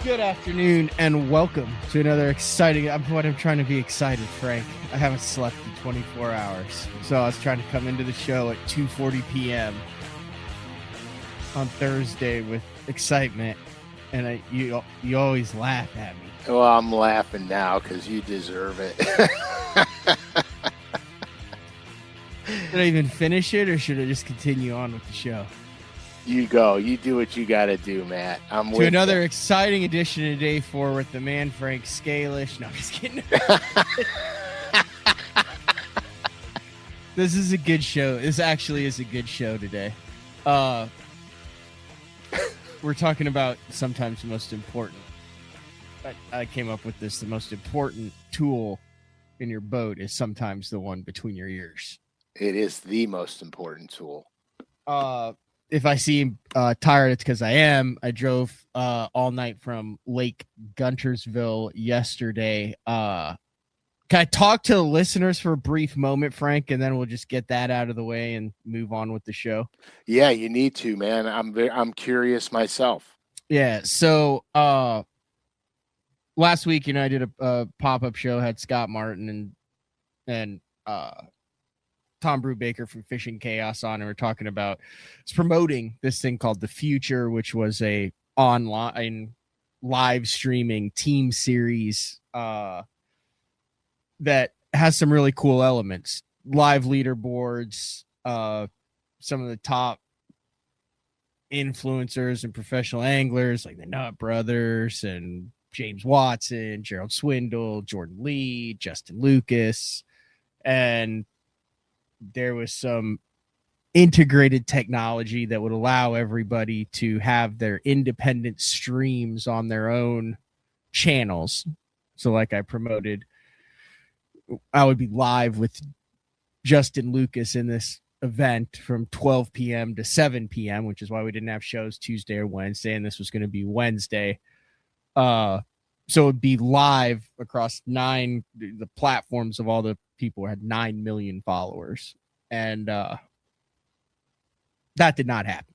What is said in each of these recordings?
Good afternoon and welcome to another exciting. I'm trying to be excited, Frank. I haven't slept in 24 hours, so I was trying to come into the show at 2:40 p.m. on Thursday with excitement, and you always laugh at me. Well, I'm laughing now because you deserve it. Did I even finish it, or should I just continue on with the show? You go. You do what you got to do, Matt. I'm to with another you. Exciting edition of Day 4 with the man, Frank SCALISH. No, I'm just kidding. This is a good show. This actually is a good show today. We're talking about sometimes the most important. I came up with this. The most important tool in your boat is sometimes the one between your ears. It is the most important tool. If I seem tired, it's because I am. I drove all night from Lake Guntersville yesterday. Can I talk to the listeners for a brief moment, Frank, and then we'll just get that out of the way and move on with the show? Yeah, you need to, man. I'm curious myself. Yeah. So last week, I did a pop-up show, had Scott Martin and Tom Brubaker from Fishing Chaos on, and we're talking about promoting this thing called The Future, which was a online live streaming team series that has some really cool elements, live leaderboards, some of the top influencers and professional anglers like the Nut Brothers and James Watson, Gerald Swindle, Jordan Lee, Justin Lucas, and there was some integrated technology that would allow everybody to have their independent streams on their own channels. So like I promoted, I would be live with Justin Lucas in this event from 12 p.m. to 7 p.m., which is why we didn't have shows Tuesday or Wednesday, and this was going to be Wednesday. So it would be live across the platforms of all the people who had 9 million followers. And that did not happen.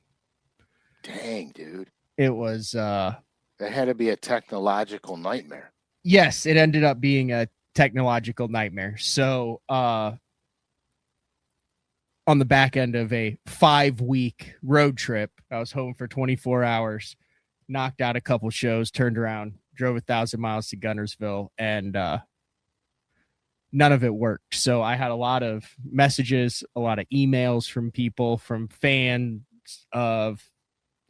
Dang, dude. It was... that had to be a technological nightmare. Yes, it ended up being a technological nightmare. So on the back end of a 5-week road trip, I was home for 24 hours, knocked out a couple shows, turned around, drove 1,000 miles to Guntersville, and none of it worked. So I had a lot of messages, a lot of emails from people, from fans of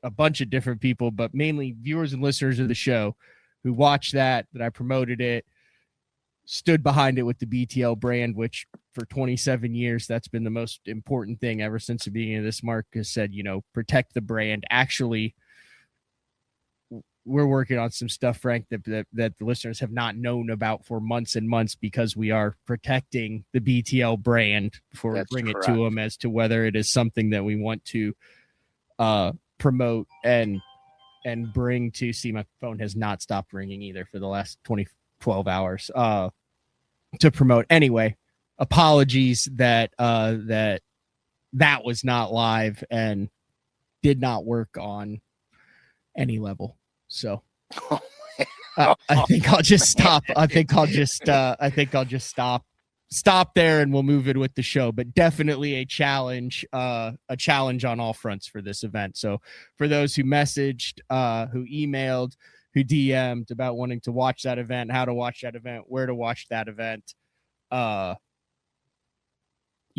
a bunch of different people, but mainly viewers and listeners of the show who watched that I promoted it, stood behind it with the BTL brand, which for 27 years, that's been the most important thing ever since the beginning of this. Mark has said, protect the brand. Actually, we're working on some stuff, Frank, that the listeners have not known about for months and months because we are protecting the BTL brand before we bring it to them as to whether it is something that we want to promote and bring to. See, my phone has not stopped ringing either for the last 12 hours to promote. Anyway, apologies that was not live and did not work on any level. So I think I'll just stop. I think I'll just stop there, and we'll move it with the show. But definitely a challenge on all fronts for this event. So for those who messaged, who emailed, who DM'd about wanting to watch that event, how to watch that event, where to watch that event, you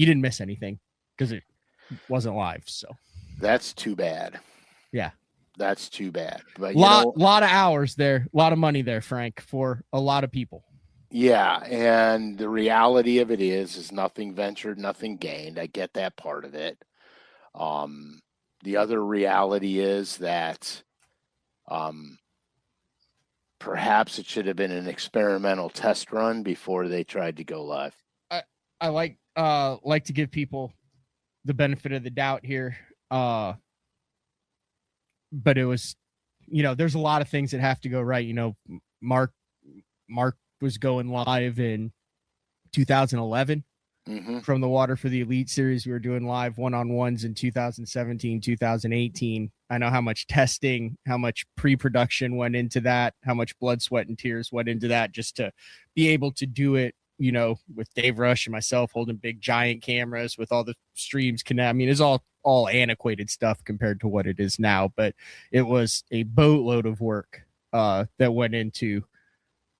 didn't miss anything because it wasn't live. So that's too bad. Yeah. That's too bad. But lot of hours there, a lot of money there, Frank, for a lot of people. Yeah, and the reality of it is nothing ventured, nothing gained. I get that part of it. The other reality is that perhaps it should have been an experimental test run before they tried to go live. I like to give people the benefit of the doubt here. But it was, there's a lot of things that have to go right. Mark was going live in 2011. from the Water for the Elite series. We were doing live one-on-ones in 2017, 2018. I know how much testing, how much pre-production went into that, how much blood, sweat, and tears went into that just to be able to do it, you know, with Dave Rush and myself holding big giant cameras with all the streams connect. I mean, it's all antiquated stuff compared to what it is now, but it was a boatload of work that went into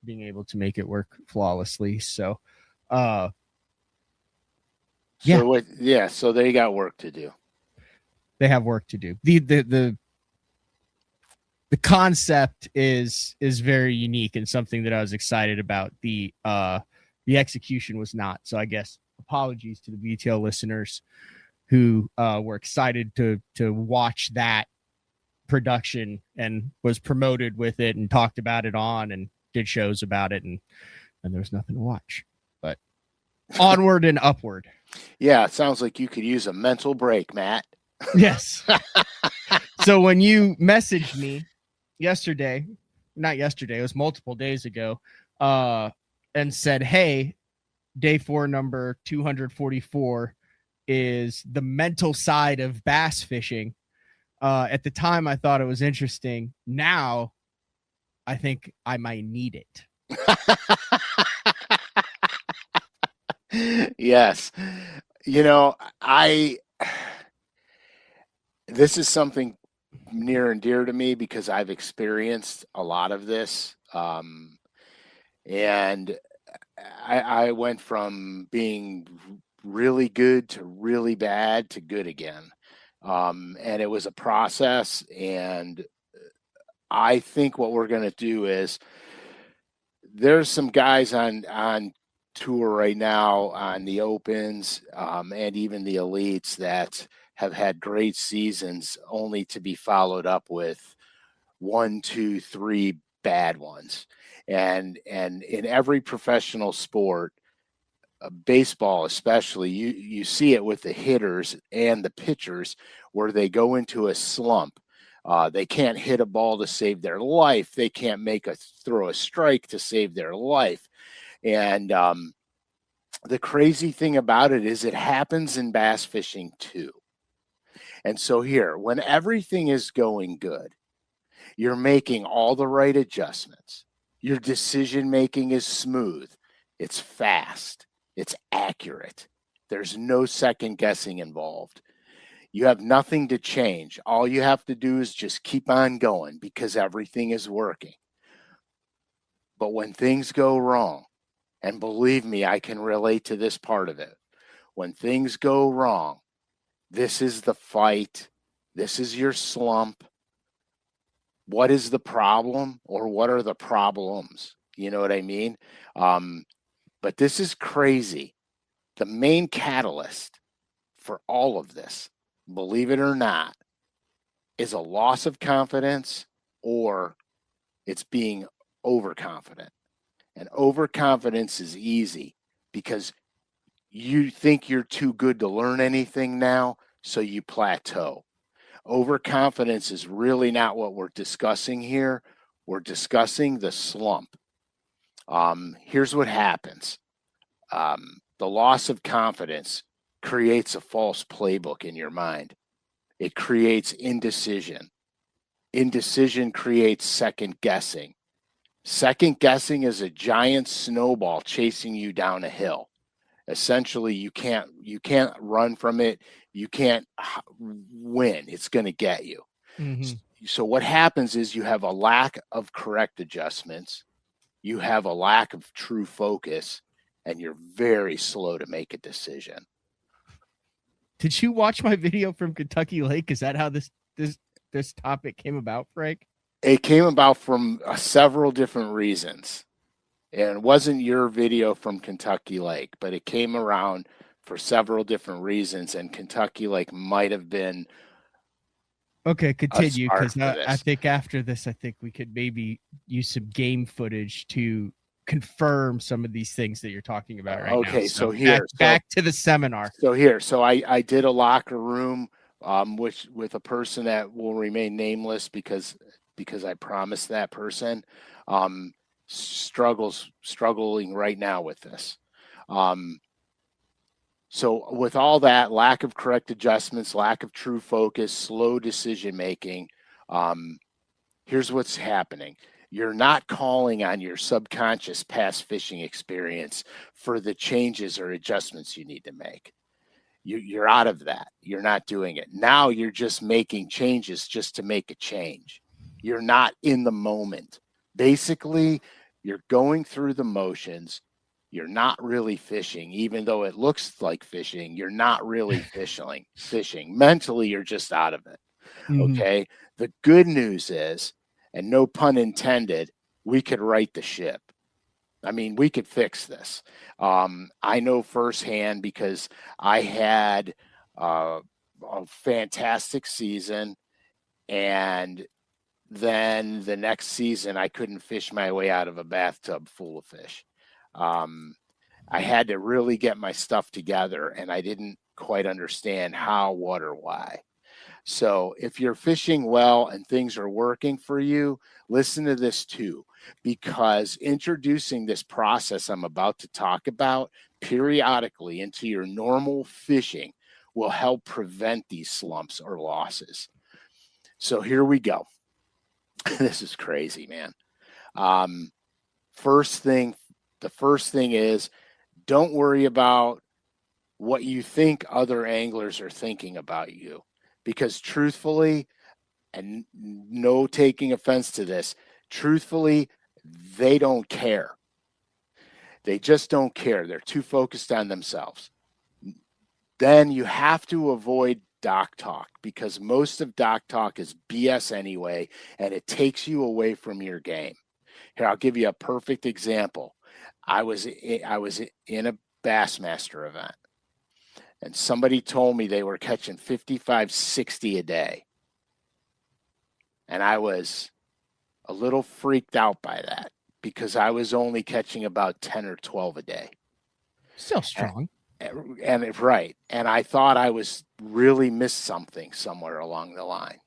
being able to make it work flawlessly. So, so they got work to do. They have work to do. The concept is very unique and something that I was excited about. The execution was not. So I guess apologies to the BTL listeners who were excited to watch that production and was promoted with it and talked about it on and did shows about it, and there was nothing to watch. But onward and upward. Yeah, it sounds like you could use a mental break, Matt. Yes. So when you messaged me not yesterday, it was multiple days ago, and said, hey, day 4, number 244 is the mental side of bass fishing. At the time, I thought it was interesting. Now, I think I might need it. Yes. You know, this is something near and dear to me because I've experienced a lot of this. And I went from being really good to really bad to good again. And it was a process. And I think what we're going to do is there's some guys on tour right now on the opens and even the elites that have had great seasons only to be followed up with 1, 2, 3 bad ones. And in every professional sport, baseball especially, you see it with the hitters and the pitchers where they go into a slump. They can't hit a ball to save their life. They can't throw a strike to save their life. And the crazy thing about it is it happens in bass fishing too. And so here, when everything is going good, you're making all the right adjustments. Your decision making is smooth. It's fast. It's accurate. There's no second guessing involved. You have nothing to change. All you have to do is just keep on going because everything is working. But when things go wrong, and believe me, I can relate to this part of it. When things go wrong, this is the fight. This is your slump. What is the problem, or what are the problems? You know what I mean? But this is crazy. The main catalyst for all of this, believe it or not, is a loss of confidence or it's being overconfident. And overconfidence is easy because you think you're too good to learn anything now, so you plateau. Overconfidence is really not what we're discussing here. We're discussing the slump. Here's what happens. The loss of confidence creates a false playbook in your mind. It creates indecision. Indecision creates second guessing. Second guessing is a giant snowball chasing you down a hill. Essentially, you can't run from it. You can't win. It's going to get you. Mm-hmm. So what happens is you have a lack of correct adjustments. You have a lack of true focus, and you're very slow to make a decision. Did you watch my video from Kentucky Lake? Is that how this topic came about, Frank? It came about from several different reasons. And it wasn't your video from Kentucky Lake, but it came around for several different reasons. And Kentucky Lake might have been. Okay, continue, because I think after this, I think we could maybe use some game footage to confirm some of these things that you're talking about right now. Okay, so here. Back to the seminar. So I did a locker room with a person that will remain nameless because I promised that person. Struggling right now with this. So with all that, lack of correct adjustments, lack of true focus, slow decision making, here's what's happening. You're not calling on your subconscious past fishing experience for the changes or adjustments you need to make. You're out of that. You're not doing it. Now you're just making changes just to make a change. You're not in the moment. Basically, you're going through the motions. You're not really fishing, even though it looks like fishing. You're not really fishing. Mentally, you're just out of it. Okay. The good news is, and no pun intended, we could right the ship. I mean, we could fix this. I know firsthand because I had a fantastic season, and then the next season I couldn't fish my way out of a bathtub full of fish. I had to really get my stuff together, and I didn't quite understand how, what, or why. So if you're fishing well and things are working for you, listen to this too, because introducing this process I'm about to talk about periodically into your normal fishing will help prevent these slumps or losses. So here we go. This is crazy, man. The first thing is, don't worry about what you think other anglers are thinking about you. Because truthfully, and no taking offense to this, truthfully, they don't care. They just don't care. They're too focused on themselves. Then you have to avoid dock talk, because most of dock talk is BS anyway, and it takes you away from your game. Here, I'll give you a perfect example. I was in a Bassmaster event, and somebody told me they were catching 55, 60 a day. And I was a little freaked out by that, because I was only catching about 10 or 12 a day. Still strong. And right. And I thought I was really missed something somewhere along the line.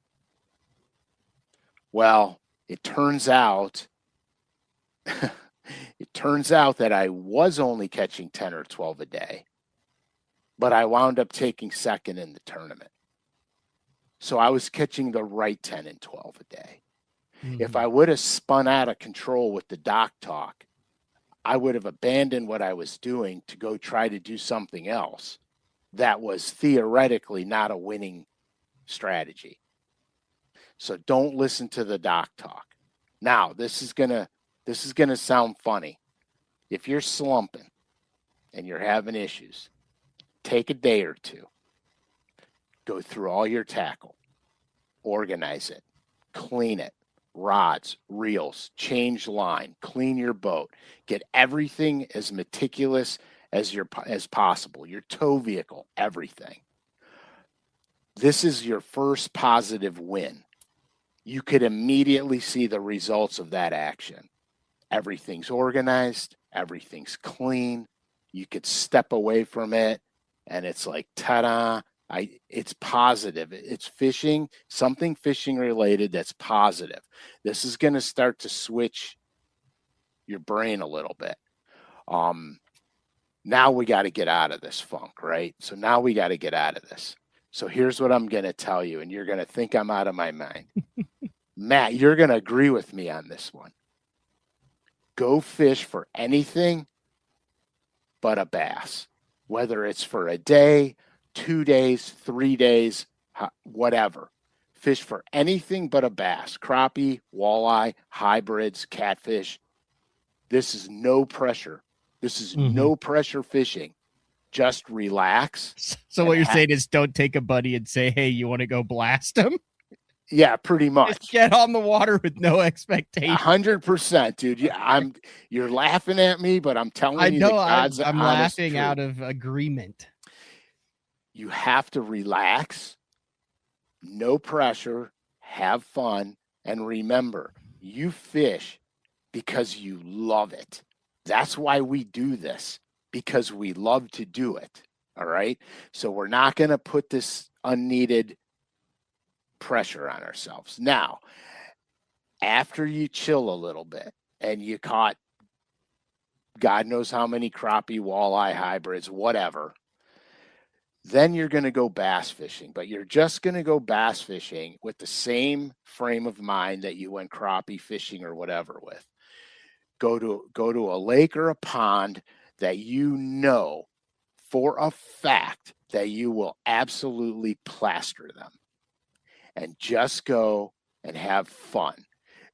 Well, it turns out that I was only catching 10 or 12 a day, but I wound up taking second in the tournament. So I was catching the right 10 and 12 a day. If I would have spun out of control with the dock talk, I would have abandoned what I was doing to go try to do something else that was theoretically not a winning strategy. So don't listen to the dock talk. Now, this is gonna sound funny. If you're slumping and you're having issues, take a day or two. Go through all your tackle, organize it, clean it, rods, reels, change line, clean your boat, get everything as meticulous as possible, your tow vehicle, everything. This is your first positive win. You could immediately see the results of that action. Everything's organized, everything's clean. You could step away from it, and it's like, ta-da. It's positive. It's fishing, something fishing related that's positive. This is going to start to switch your brain a little bit. Now we got to get out of this funk, right? So now we got to get out of this. So here's what I'm going to tell you, and you're going to think I'm out of my mind. Matt, you're going to agree with me on this one. Go fish for anything but a bass, whether it's for a day, 2 days, 3 days, whatever. Fish for anything but a bass, crappie, walleye, hybrids, catfish. This is no pressure. This is no pressure fishing. Just relax. So what you're saying is, don't take a buddy and say, hey, you want to go blast him? Yeah, pretty much. Just get on the water with no expectation. 100%, dude. Yeah, you're laughing at me, but I'm telling you, the God's I'm honest laughing truth. out of agreement. You have to relax, no pressure, have fun, and remember, you fish because you love it. That's why we do this, because we love to do it. All right. So we're not going to put this unneeded pressure on ourselves. Now, after you chill a little bit and you caught God knows how many crappie, walleye, hybrids, whatever, Then you're going to go bass fishing, but you're just going to go bass fishing with the same frame of mind that you went crappie fishing or whatever with. Go to a lake or a pond that you know for a fact that you will absolutely plaster them, and just go and have fun.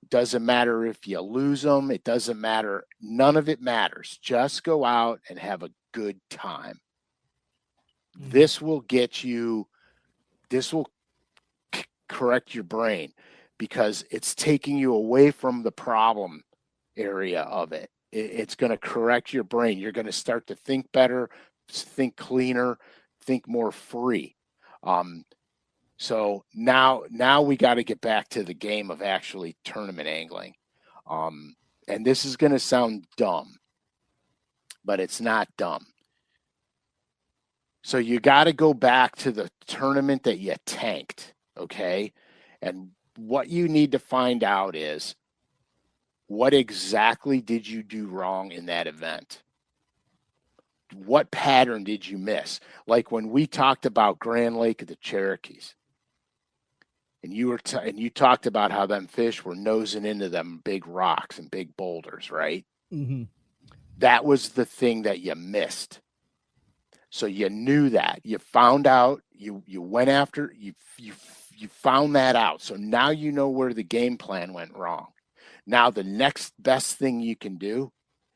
It doesn't matter if you lose them. It doesn't matter. None of it matters. Just go out and have a good time. This will get you, this will correct your brain, because it's taking you away from the problem area of it. It's going to correct your brain. You're going to start to think better, think cleaner, think more free. So now we got to get back to the game of actually tournament angling. And this is going to sound dumb, but it's not dumb. So you got to go back to the tournament that you tanked, okay? And what you need to find out is, what exactly did you do wrong in that event? What pattern did you miss? Like when we talked about Grand Lake of the Cherokees, and you talked about how them fish were nosing into them big rocks and big boulders, right? Mm-hmm. That was the thing that you missed. So you knew that. You found out. You went after. You found that out. So now you know where the game plan went wrong. Now the next best thing you can do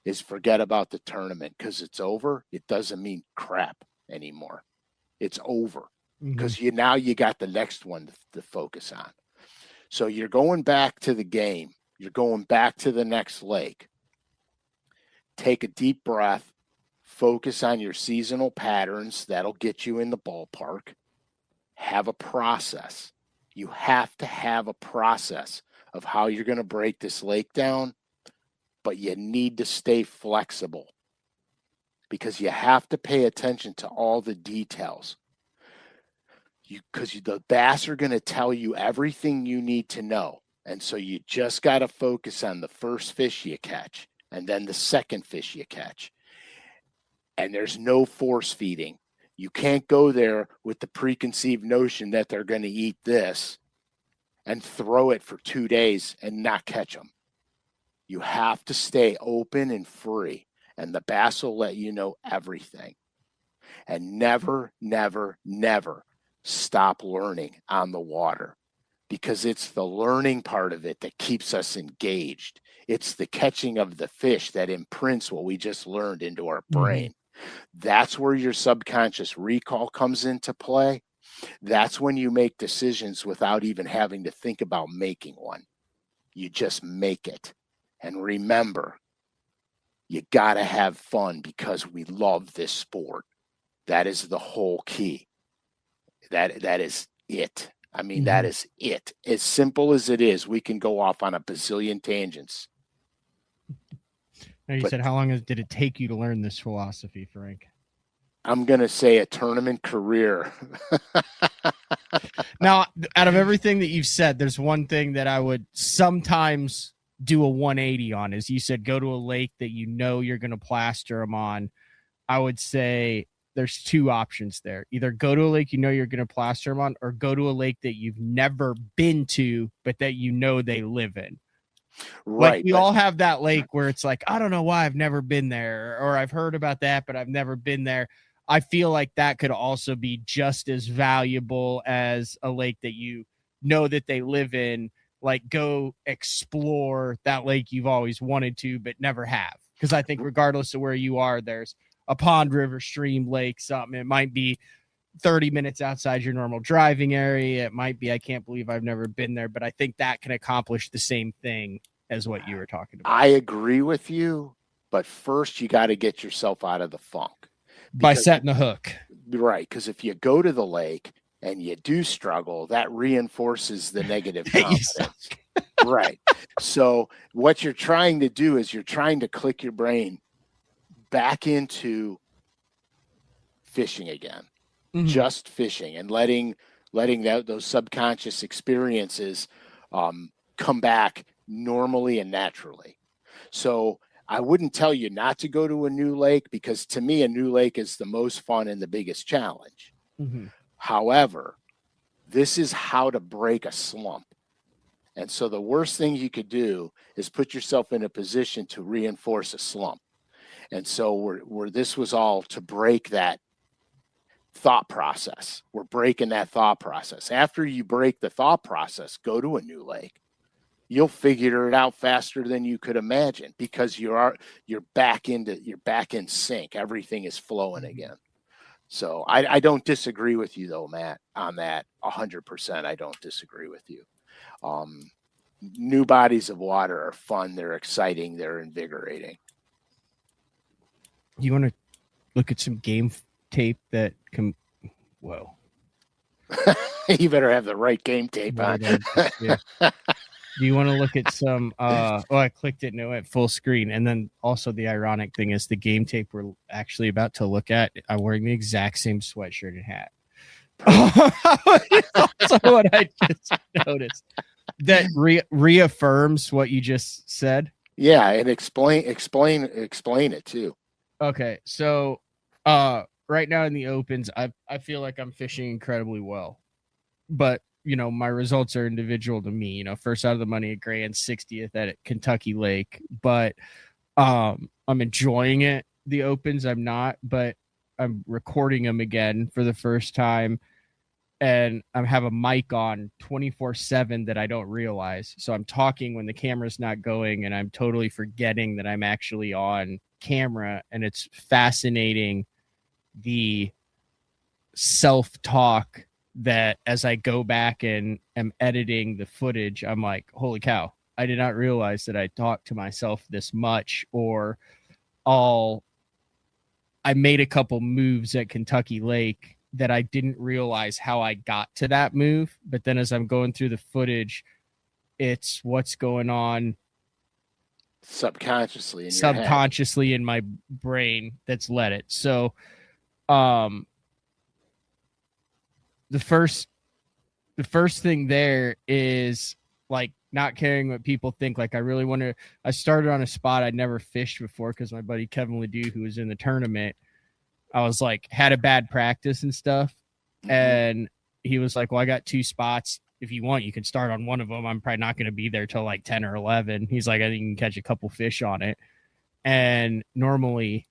is forget about the tournament, because it's over. It doesn't mean crap anymore. It's over, because now you got the next one to focus on. So you're going back to the game. You're going back to the next lake. Take a deep breath. Focus on your seasonal patterns. That'll get you in the ballpark. Have a process. You have to have a process of how you're going to break this lake down, but you need to stay flexible, because you have to pay attention to all the details. Because the bass are going to tell you everything you need to know. And so you just got to focus on the first fish you catch, and then the second fish you catch. And there's no force feeding. You can't go there with the preconceived notion that they're going to eat this and throw it for 2 days and not catch them. You have to stay open and free, and the bass will let you know everything. And never, never, never stop learning on the water, because it's the learning part of it that keeps us engaged. It's the catching of the fish that imprints what we just learned into our brain. That's where your subconscious recall comes into play. That's when you make decisions without even having to think about making one. You just make it. And remember, you got to have fun, because we love this sport. That is the whole key. That is it. I mean, that is it. As simple as it is, we can go off on a bazillion tangents. Now, you said, how long did it take you to learn this philosophy, Frank? I'm going to say a tournament career. Now, out of everything that you've said, there's one thing that I would sometimes do a 180 on. Is you said go to a lake that you know you're going to plaster them on. I would say there's two options there. Either go to a lake you know you're going to plaster them on, or go to a lake that you've never been to, but that you know they live in. Right. Like we all have that lake where it's like, I don't know why I've never been there, or I've heard about that, but I've never been there. I feel like that could also be just as valuable as a lake that you know that they live in. Like, go explore that lake you've always wanted to, but never have. Because I think regardless of where you are, there's a pond, river, stream, lake, something. It might be 30 minutes outside your normal driving area. It might be, I can't believe I've never been there, but I think that can accomplish the same thing as what you were talking about. I agree with you, but first you got to get yourself out of the funk. By setting the hook. Right, because if you go to the lake and you do struggle, that reinforces the negative confidence. Right. So what you're trying to do is you're trying to click your brain back into fishing again. Just fishing, and letting those subconscious experiences come back normally and naturally. So I wouldn't tell you not to go to a new lake, because to me, a new lake is the most fun and the biggest challenge. Mm-hmm. However, this is how to break a slump. And so the worst thing you could do is put yourself in a position to reinforce a slump. And so where this was all to break that thought process. We're breaking that thought process. After you break the thought process, go to a new lake. You'll figure it out faster than you could imagine because you're back in sync. Everything is flowing again. So I don't disagree with you though, Matt, on that 100%. I don't disagree with you. New bodies of water are fun. They're exciting. They're invigorating. You want to look at some game tape that can, whoa. You better have the right game tape on. Yeah. Do you want to look at some, I clicked it and it went full screen. And then also the ironic thing is the game tape we're actually about to look at, I'm wearing the exact same sweatshirt and hat. Also what I just noticed. That reaffirms what you just said. Yeah, and explain it too. Okay, so right now in the opens, I feel like I'm fishing incredibly well, but my results are individual to me. First out of the money at Grand, 60th at Kentucky Lake, but I'm enjoying it. The opens, I'm not, but I'm recording them again for the first time. And I have a mic on 24/7 that I don't realize. So I'm talking when the camera's not going and I'm totally forgetting that I'm actually on camera. And it's fascinating the self-talk that as I go back and am editing the footage, I'm like, holy cow, I did not realize that I talked to myself this much, or I made a couple moves at Kentucky Lake that I didn't realize how I got to that move. But then as I'm going through the footage, it's what's going on subconsciously in my brain that's led it. So the first thing there is like not caring what people think. Like I started on a spot I'd never fished before because my buddy Kevin Ledoux, who was in the tournament, I was like, had a bad practice and stuff. Mm-hmm. And he was like, well, I got 2 spots. If you want, you can start on one of them. I'm probably not going to be there till like 10 or 11. He's like, I think you can catch a couple fish on it. And normally,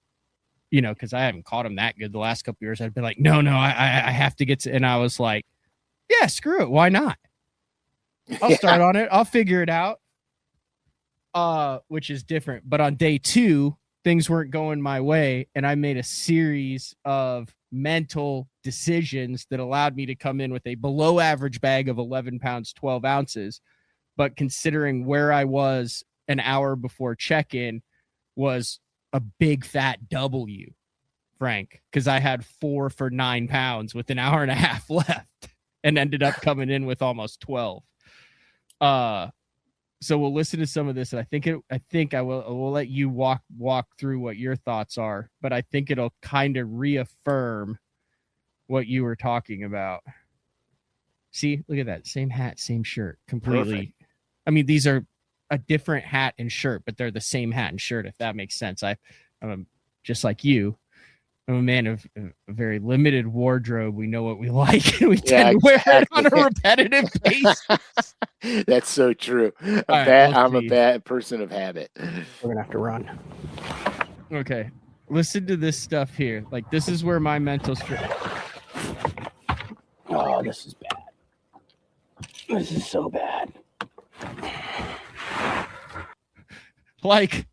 because I haven't caught him that good the last couple years, I'd been like, no, I have to get to, and I was like, yeah, screw it. Why not? I'll start on it. I'll figure it out. Which is different. But on day 2, things weren't going my way, and I made a series of mental decisions that allowed me to come in with a below average bag of 11 pounds, 12 ounces. But considering where I was an hour before check-in was a big fat W, Frank, because I had 4 for 9 pounds with an hour and a half left and ended up coming in with almost 12. So we'll listen to some of this, and I think I will let you walk through what your thoughts are, but I think it'll kind of reaffirm what you were talking about. See, look at that. Same hat, same shirt, completely. Perfect. I mean, these are a different hat and shirt, but they're the same hat and shirt, if that makes sense. I'm just like you. I'm a man of a very limited wardrobe. We know what we like, and we tend to wear it on a repetitive basis. That's so true. I'm a bad person of habit. We're going to have to run. Okay. Listen to this stuff here. Like, this is where my mental Oh, this is bad. This is so bad. Like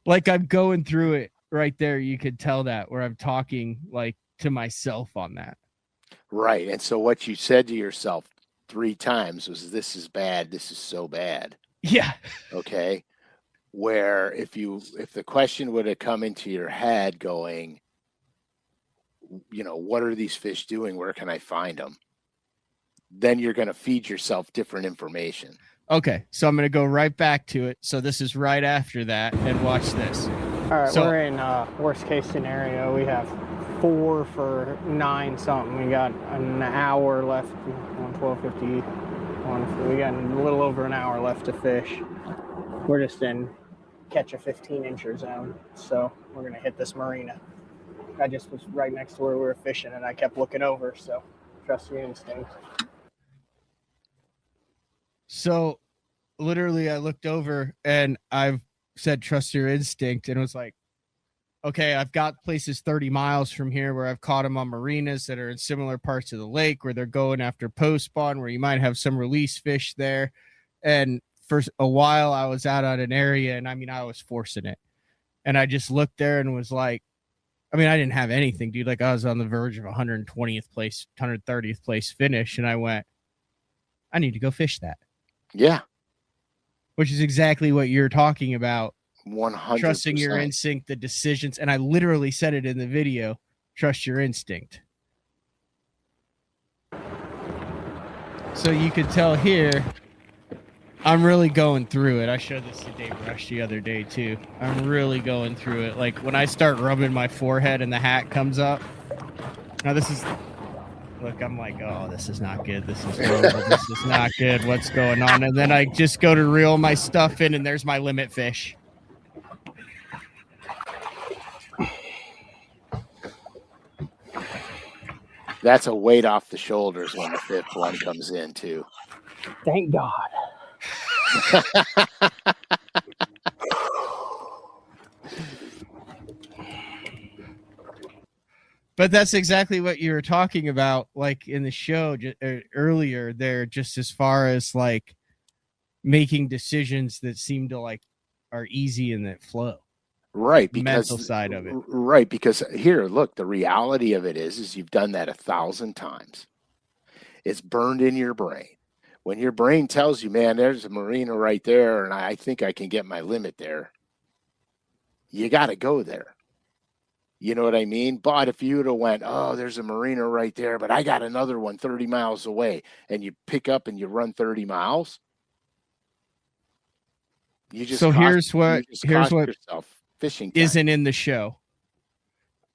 I'm going through it. Right there, you could tell that where I'm talking like to myself on that. Right. And so what you said to yourself 3 times was, this is bad. This is so bad. Yeah. Okay. Where if the question would have come into your head going, what are these fish doing? Where can I find them? Then you're going to feed yourself different information. Okay. So I'm going to go right back to it. So this is right after that, and watch this. All right, we're in worst case scenario. We have 4 for 9 something. We got an hour left. 12:50. We got a little over an hour left to fish. We're just in catch a 15-incher zone, so we're gonna hit this marina. I just was right next to where we were fishing, and I kept looking over. So trust your instinct. So literally I looked over and I've said, trust your instinct. And it was like, okay, I've got places 30 miles from here where I've caught them on marinas that are in similar parts of the lake where they're going after post spawn, where you might have some release fish there. And for a while I was out on an area, and I mean, I was forcing it. And I just looked there and was like, I mean, I didn't have anything, dude. Like, I was on the verge of 120th place, 130th place finish. And I went, I need to go fish that. Yeah. Which is exactly what you're talking about. 100%. Trusting your instinct, the decisions. And I literally said it in the video, trust your instinct. So you could tell here, I'm really going through it. I showed this to Dave Rush the other day too. I'm really going through it. Like when I start rubbing my forehead and the hat comes up. Now this is, look, I'm like, oh, this is not good. This is horrible. This is not good. What's going on? And then I just go to reel my stuff in, and there's my limit fish. That's a weight off the shoulders when the fifth one comes in too. Thank God. But that's exactly what you were talking about, like in the show earlier there, just as far as like making decisions that seem to like are easy and that flow. Right. The because mental side of it. Right. Because here, look, the reality of it is you've done that 1,000 times. It's burned in your brain. When your brain tells you, man, there's a marina right there, and I think I can get my limit there, you got to go there. You know what I mean? But if you would have went, oh, there's a marina right there, but I got another one 30 miles away, and you pick up and you run 30 miles, you just here's what yourself fishing time. Isn't in the show.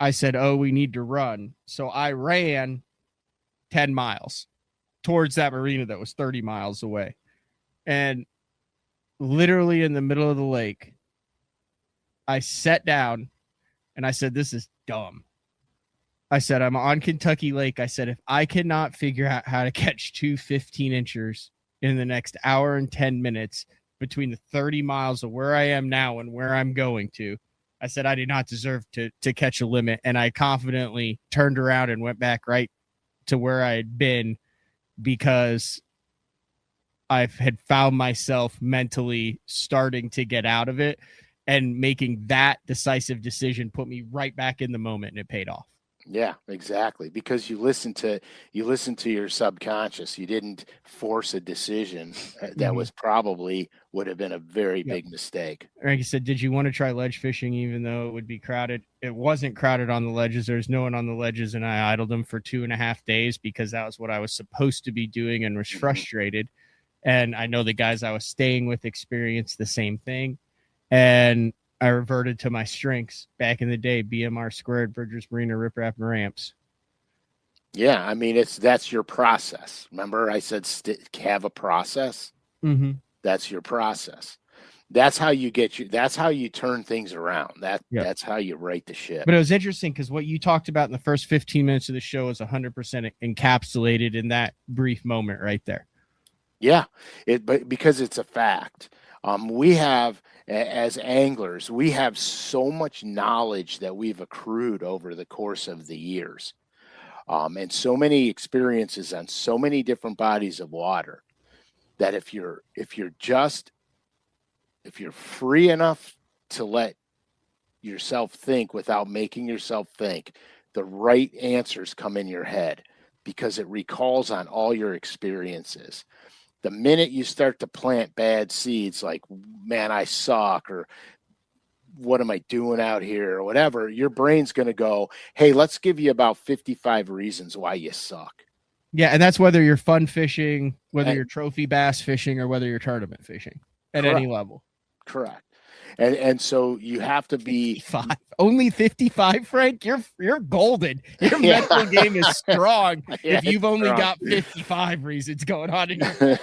I said, oh, we need to run. So I ran 10 miles towards that marina that was 30 miles away. And literally in the middle of the lake, I sat down and I said, this is dumb. I said, I'm on Kentucky Lake. I said, if I cannot figure out how to catch 2 15-inchers in the next hour and 10 minutes between the 30 miles of where I am now and where I'm going to, I said, I do not deserve to catch a limit. And I confidently turned around and went back right to where I had been, because I had found myself mentally starting to get out of it, and making that decisive decision put me right back in the moment, and it paid off. Yeah, exactly. Because you listen to your subconscious. You didn't force a decision that was probably would have been a very big mistake. Like I said, did you want to try ledge fishing even though it would be crowded? It wasn't crowded on the ledges. There's no one on the ledges, and I idled them for 2.5 days because that was what I was supposed to be doing and was frustrated. And I know the guys I was staying with experienced the same thing. And I reverted to my strengths back in the day: BMR squared, Bridgers Marina, riprap, and ramps. Yeah, I mean, that's your process. Remember, I said have a process. Mm-hmm. That's your process. That's how you that's how you turn things around. That's how you right the ship. But it was interesting because what you talked about in the first 15 minutes of the show is 100% encapsulated in that brief moment right there. Yeah, but because it's a fact. We have, as anglers, we have so much knowledge that we've accrued over the course of the years, and so many experiences on so many different bodies of water, that if you're free enough to let yourself think without making yourself think, the right answers come in your head because it recalls on all your experiences. The minute you start to plant bad seeds like, man, I suck, or what am I doing out here, or whatever, your brain's going to go, hey, let's give you about 55 reasons why you suck. Yeah, and that's whether you're fun fishing, whether you're trophy bass fishing, or whether you're tournament fishing at any level. Correct. And so you have to be 55. Only 55, Frank. You're golden. Your mental game is strong. If you've only got 55 reasons going on in your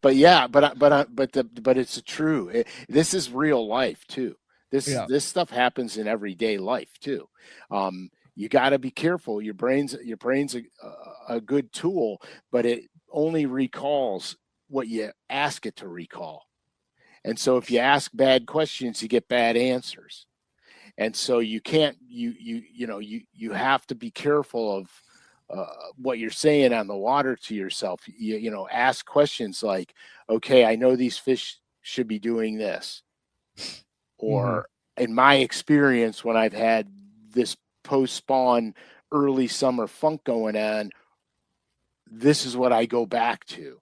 but it's true. This is real life too. This stuff happens in everyday life too. You got to be careful. Your brain's a good tool, but it only recalls what you ask it to recall. And so if you ask bad questions, you get bad answers. And so you can't, you have to be careful of what you're saying on the water to yourself. Ask questions like, okay, I know these fish should be doing this. Or in my experience, when I've had this post-spawn early summer funk going on, this is what I go back to.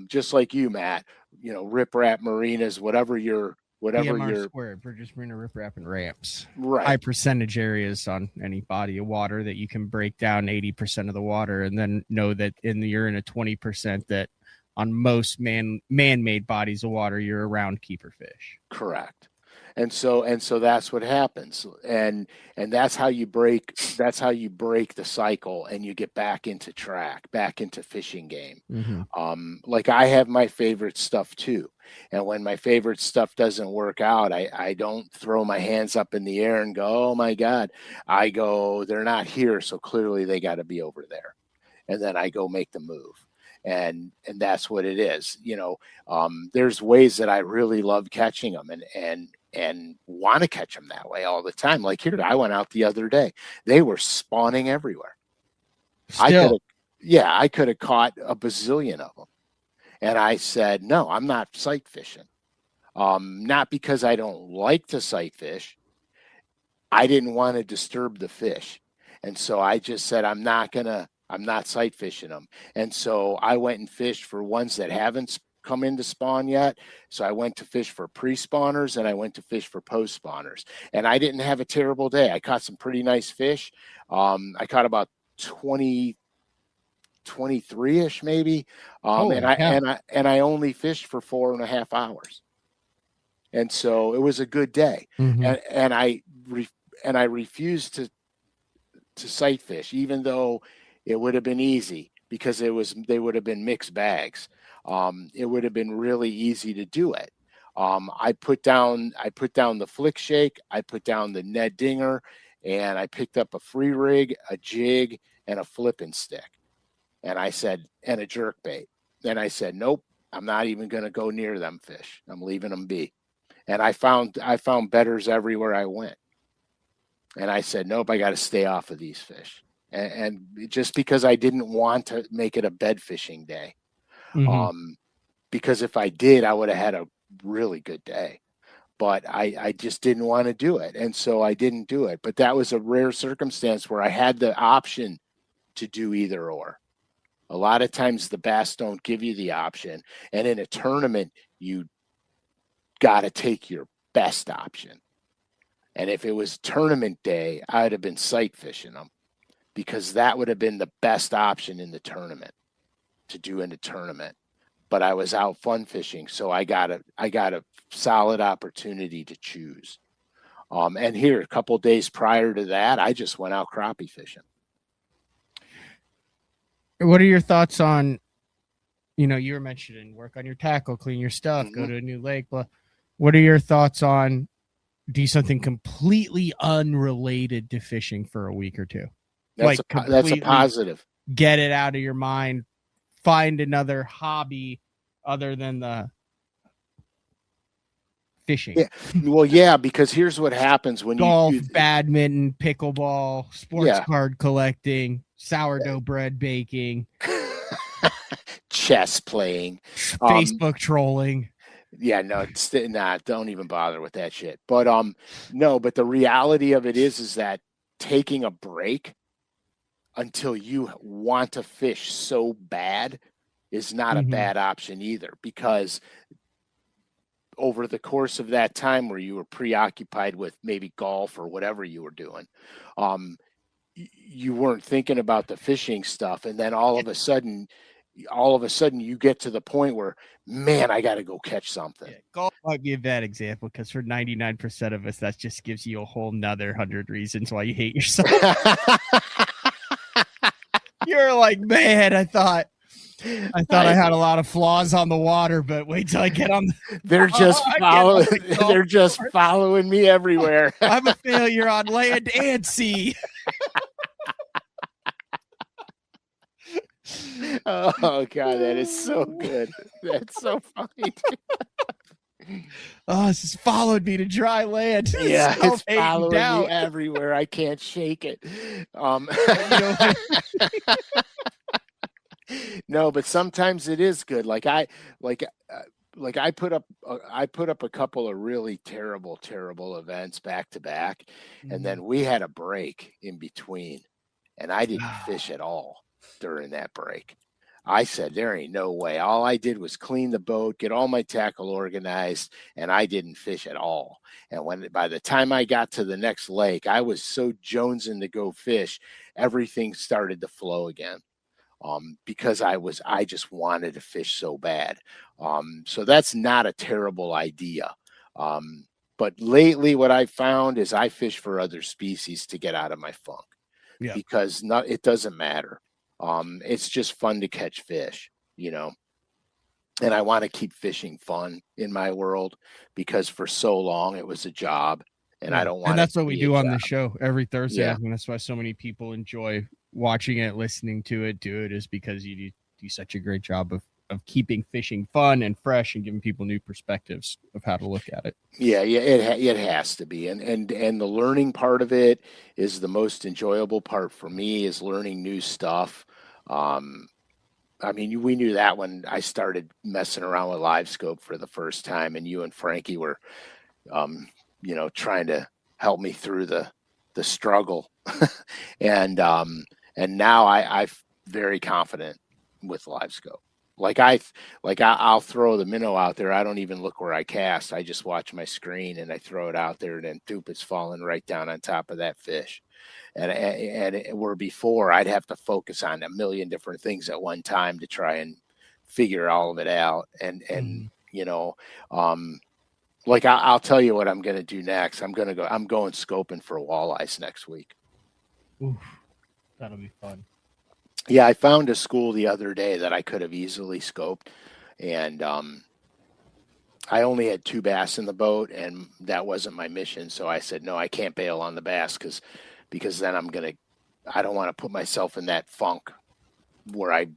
Just like you, Matt, riprap marinas, whatever your squared, Burgess Marina riprap and ramps. Right. High percentage areas on any body of water that you can break down 80% of the water, and then know that you're in a 20% that on most man-made bodies of water, you're around keeper fish. Correct. And so that's what happens. And that's how you break the cycle, and you get back into fishing game. Like I have my favorite stuff too. And when my favorite stuff doesn't work out, I don't throw my hands up in the air and go, oh my God. I go, they're not here, so clearly they got to be over there. And then I go make the move. And that's what it is. There's ways that I really love catching them and want to catch them that way all the time. Like here, I went out the other day. They were spawning everywhere. Still. I could have caught a bazillion of them. And I said, no, I'm not sight fishing. Not because I don't like to sight fish. I didn't want to disturb the fish. And so I just said, I'm not sight fishing them. And so I went and fished for ones that haven't come into spawn yet. So I went to fish for pre-spawners, and I went to fish for post-spawners. And I didn't have a terrible day. I caught some pretty nice fish. I caught about 23-ish maybe. And I only fished for 4.5 hours. And so it was a good day. And I refused to sight fish, even though it would have been easy, because they would have been mixed bags. It would have been really easy to do it. I put down the flick shake, I put down the Ned Dinger, and I picked up a free rig, a jig, and a flipping stick. And I said, and a jerk bait. Then I said, nope, I'm not even going to go near them fish. I'm leaving them be. And I found betters everywhere I went. And I said, nope, I got to stay off of these fish. And just because I didn't want to make it a bed fishing day. Because if I did, I would have had a really good day. But I just didn't want to do it. And so I didn't do it. But that was a rare circumstance where I had the option to do either or. A lot of times the bass don't give you the option. And in a tournament, you got to take your best option. And if it was tournament day, I'd have been sight fishing them, because that would have been the best option in the tournament to do in the tournament. But I was out fun fishing, so I got a solid opportunity to choose. And here, a couple of days prior to that, I just went out crappie fishing. What are your thoughts on, you were mentioning work on your tackle, clean your stuff, go to a new lake. But what are your thoughts on do something completely unrelated to fishing for a week or two? That's a positive. Get it out of your mind. Find another hobby other than the fishing. Yeah. Well, yeah, because here's what happens when golf, badminton, pickleball, sports card collecting, sourdough bread baking, chess playing, Facebook trolling. Yeah, no, it's not. Don't even bother with that shit. But no, but the reality of it is that taking a break until you want to fish so bad is not a bad option either, because over the course of that time where you were preoccupied with maybe golf or whatever you were doing, you weren't thinking about the fishing stuff. And then all of a sudden you get to the point where, man, I got to go catch something. Yeah, golf might be a bad example, because for 99% of us, that just gives you a whole nother 100 reasons why you hate yourself. You're like, man, I thought I thought I had a lot of flaws on the water, but wait till I get on the They're just following. They're just following me everywhere. I'm a failure on land and sea. Oh God, that is so good. That's so funny. Oh, this has followed me to dry land. Yeah, it's following down. me everywhere. I can't shake it. No, but sometimes it is good. Like I put up a couple of really terrible events back to back, and then we had a break in between, and I didn't fish at all during that break. I said, there ain't no way. All I did was clean the boat, get all my tackle organized, and I didn't fish at all. And by the time I got to the next lake, I was so jonesing to go fish, everything started to flow again. Because I just wanted to fish so bad. So that's not a terrible idea. But lately what I found is I fish for other species to get out of my funk. Yeah. Because it doesn't matter. It's just fun to catch fish, and I want to keep fishing fun in my world, because for so long it was a job, and I don't want. And that's what we do on the show every Thursday. Yeah. And that's why so many people enjoy watching it, listening to it, is because you do such a great job of keeping fishing fun and fresh and giving people new perspectives of how to look at it. Yeah, it has to be, and the learning part of it is the most enjoyable part for me, is learning new stuff. I mean, we knew that when I started messing around with Live Scope for the first time, and you and Frankie were, trying to help me through the struggle, and now I'm very confident with Live Scope. I'll throw the minnow out there. I don't even look where I cast. I just watch my screen and I throw it out there, and then it's falling right down on top of that fish. And where before I'd have to focus on a million different things at one time to try and figure all of it out. I'll tell you what I'm going to do next. I'm going scoping for walleyes next week. Oof, that'll be fun. Yeah, I found a school the other day that I could have easily scoped, and I only had 2 bass in the boat, and that wasn't my mission. So I said, no, I can't bail on the bass because then I don't want to put myself in that funk where I'm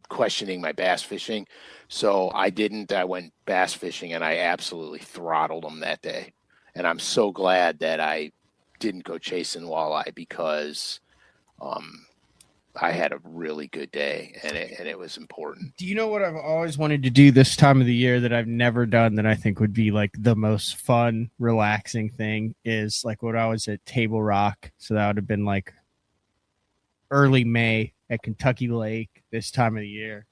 questioning my bass fishing. So I didn't. I went bass fishing, and I absolutely throttled them that day. And I'm so glad that I didn't go chasing walleye, because I had a really good day, and it was important. Do you know what I've always wanted to do this time of the year that I've never done, that I think would be like the most fun, relaxing thing, is like when I was at Table Rock. So that would have been like early May at Kentucky Lake this time of the year.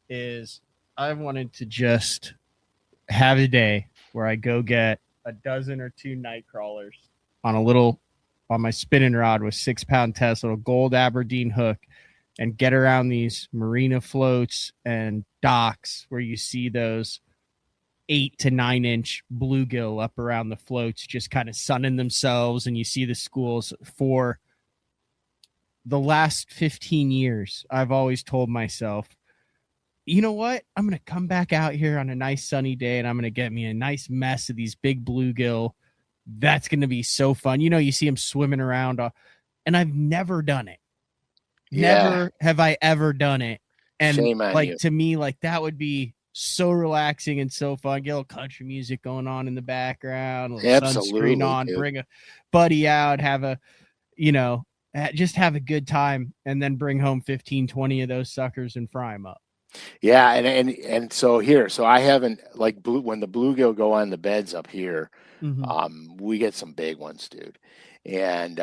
Is I wanted to just have a day where I go get a dozen or 2 night crawlers on my spinning rod with 6-pound test, little gold Aberdeen hook, and get around these marina floats and docks where you see those 8 to 9 inch bluegill up around the floats, just kind of sunning themselves. And you see the schools. For the last 15 years, I've always told myself, you know what? I'm going to come back out here on a nice sunny day, and I'm going to get me a nice mess of these big bluegill. That's going to be so fun. You see them swimming around, and I've never done it. Yeah. Never have I ever done it. And you. To me, that would be so relaxing and so fun. Get a little country music going on in the background, a little sunscreen on, dude. Bring a buddy out, just have a good time, and then bring home 15, 20 of those suckers and fry them up. Yeah. And so I haven't, when the bluegill go on the beds up here, we get some big ones, dude. And,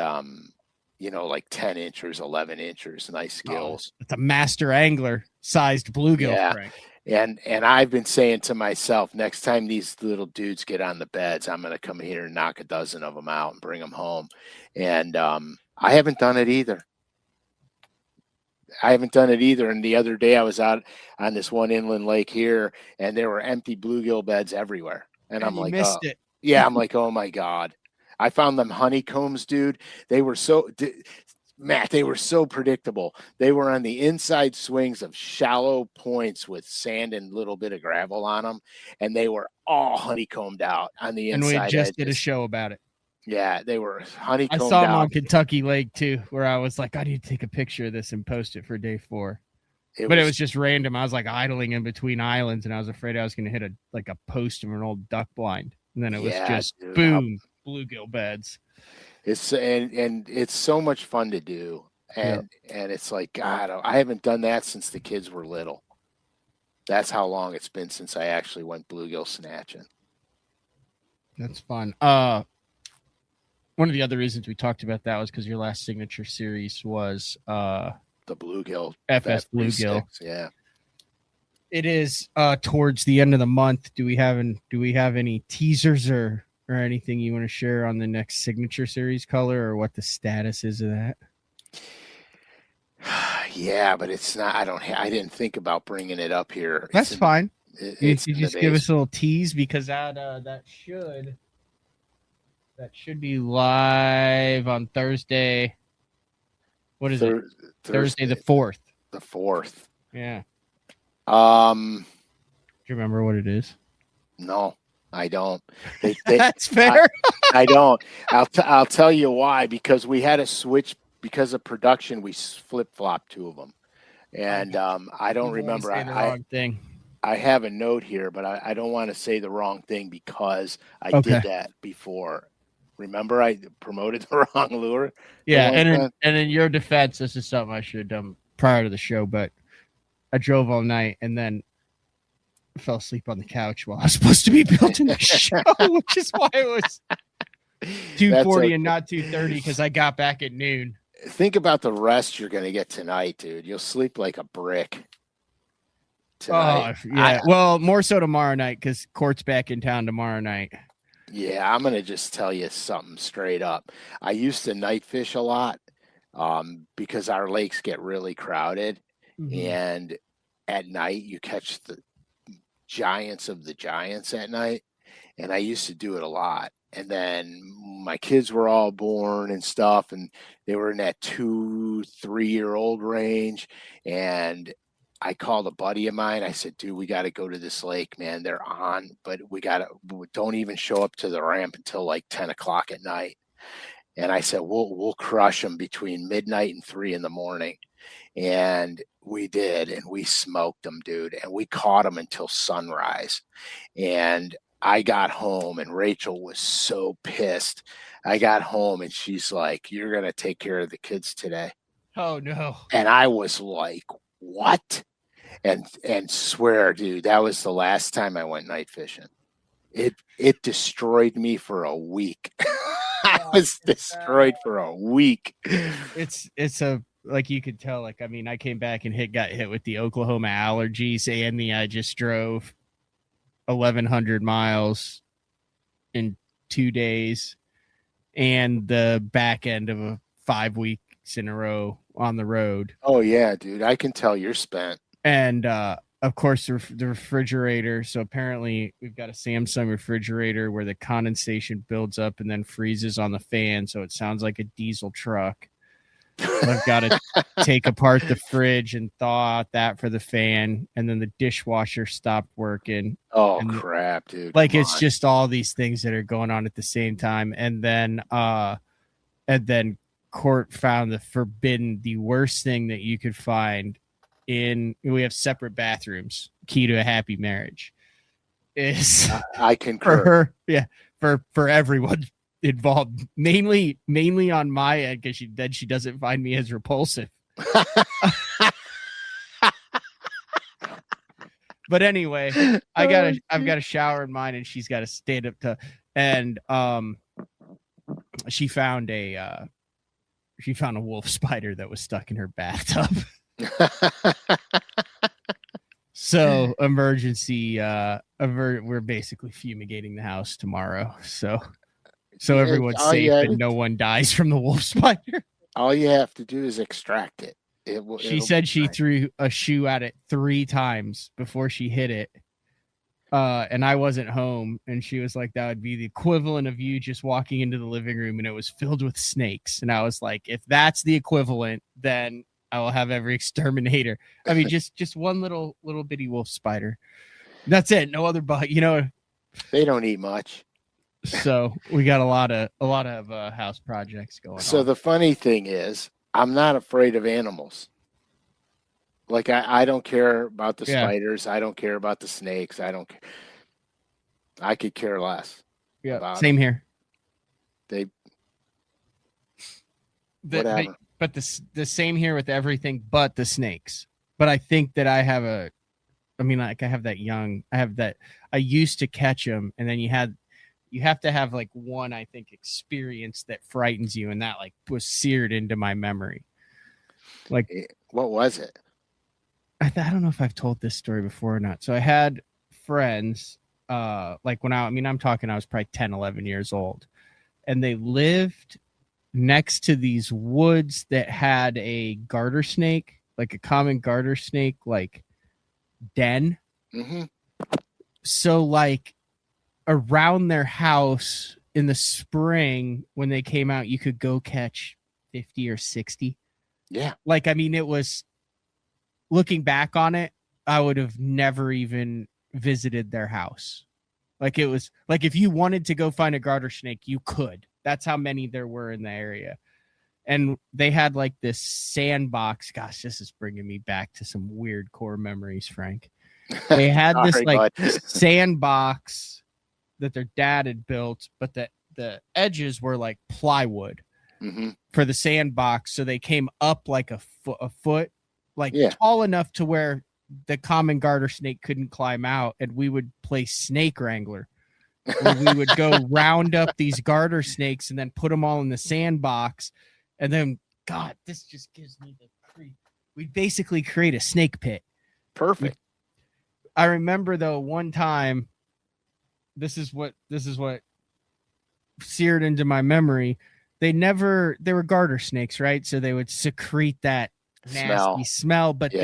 10 inchers, 11 inchers, nice gills. It's a master angler sized bluegill. Yeah. And I've been saying to myself, next time these little dudes get on the beds, I'm going to come here and knock a dozen of them out and bring them home. And I haven't done it either. And the other day I was out on this one inland lake here, and there were empty bluegill beds everywhere. And I'm like, missed it. Yeah, I'm like, oh my God. I found them honeycombs, dude. They were Matt, they were so predictable. They were on the inside swings of shallow points with sand and a little bit of gravel on them, and they were all honeycombed out on the And we inside just did a edges. show about it. Yeah, they were I honeycombed saw them out. on Kentucky Lake too, where I was like, I need to take a picture of this and post it for day 4. It was just random. I was like idling in between islands, and I was afraid I was going to hit a post of an old duck blind, and then it was just boom, bluegill beds. It's and it's so much fun to do, and it's like, God, I haven't done that since the kids were little. That's how long it's been since I actually went bluegill snatching. That's fun. One of the other reasons we talked about that was because your last signature series was the bluegill, FS bluegill. Yeah, it is towards the end of the month. Do we have any teasers or anything you want to share on the next signature series color, or what the status is of that? Yeah, but it's not. I didn't think about bringing it up here. That's fine. You just give us a little tease, because that should be live on Thursday. What is it? Thursday the 4th. The 4th. Yeah. Do you remember what it is? No, I don't. That's fair. I don't. I'll tell you why. Because we had to switch because of production. We flip-flopped 2 of them, and I don't remember. Wrong thing. I have a note here, but I don't want to say the wrong thing because I did that before. Remember, I promoted the wrong lure. Yeah, and in your defense, this is something I should have done prior to the show, but I drove all night and then fell asleep on the couch while I was supposed to be building the show, which is why it was 2:40 and not 2:30, because I got back at noon. Think about the rest you're going to get tonight, dude. You'll sleep like a brick tonight. Oh, yeah. Well, more so tomorrow night, because Court's back in town tomorrow night. Yeah, I'm going to just tell you something straight up. I used to night fish a lot because our lakes get really crowded. Mm-hmm. And at night, you catch the giants of the giants at night. And I used to do it a lot. And then my kids were all born and stuff, and they were in that 2-3-year-old range. And I called a buddy of mine. I said, dude, we got to go to this lake, man. They're on, but don't even show up to the ramp until like 10 o'clock at night. And I said, we'll crush them between midnight and 3 in the morning. And we did, and we smoked them, dude. And we caught them until sunrise. And I got home, and Rachel was so pissed. I got home, and she's like, you're going to take care of the kids today. Oh, no. And I was like, what? And swear, dude, that was the last time I went night fishing. It destroyed me for a week. I was destroyed for a week. It's like, you could tell, like, I mean, I came back and got hit with the Oklahoma allergies, and I just drove 1,100 miles in 2 days, and the back end of a 5 weeks in a row on the road. Oh yeah, dude, I can tell you're spent. And of course the refrigerator. So apparently we've got a Samsung refrigerator where the condensation builds up and then freezes on the fan, so it sounds like a diesel truck. I've got to take apart the fridge and thaw out that for the fan, and then the dishwasher stopped working. Oh, crap, dude. Like, it's just all these things that are going on at the same time. And then Court found the worst thing that you could find we have separate bathrooms. Key to a happy marriage is I concur. For her, yeah, for everyone involved, mainly on my end, because she doesn't find me as repulsive. But anyway, I've got a shower in mine, and she's got to stand up to, and she found a wolf spider that was stuck in her bathtub. So emergency, we're basically fumigating the house tomorrow. So everyone's safe and no one dies from the wolf spider. All you have to do is extract it. She said she threw a shoe at it 3 times before she hit it. and I wasn't home, and she was like, that would be the equivalent of you just walking into the living room and it was filled with snakes. And I was like, if that's the equivalent, then I will have every exterminator. I mean, just one little bitty wolf spider. That's it. No other bug, They don't eat much. So we got a lot of house projects going on. So the funny thing is, I'm not afraid of animals. Like I don't care about the spiders. I don't care about the snakes. I don't care. I could care less. Yeah, same here. Whatever. But the same here with everything but the snakes. But I think that I have I used to catch them, and then you have to have like one, I think, experience that frightens you, and that like was seared into my memory. Like, what was it? I don't know if I've told this story before or not. So I had friends, like I'm talking, I was probably 10, 11 years old, and they lived next to these woods that had a garter snake, like a common garter snake, like den. Mm-hmm. So like around their house in the spring when they came out, you could go catch 50 or 60. Yeah. Like, I mean, it was, looking back on it, I would have never even visited their house. Like, it was like, if you wanted to go find a garter snake, you could. That's how many there were in the area. And they had like this sandbox. Gosh, this is bringing me back to some weird core memories, Frank. They had this like sandbox that their dad had built, but the edges were like plywood for the sandbox. So they came up like a foot, like tall enough to where the common garter snake couldn't climb out. And we would play snake wrangler. We would go round up these garter snakes and then put them all in the sandbox. And then, God, this just gives me the creep. We basically create a snake pit. Perfect. I remember though, one time, this is what seared into my memory. They were garter snakes, right? So they would secrete that nasty smell. But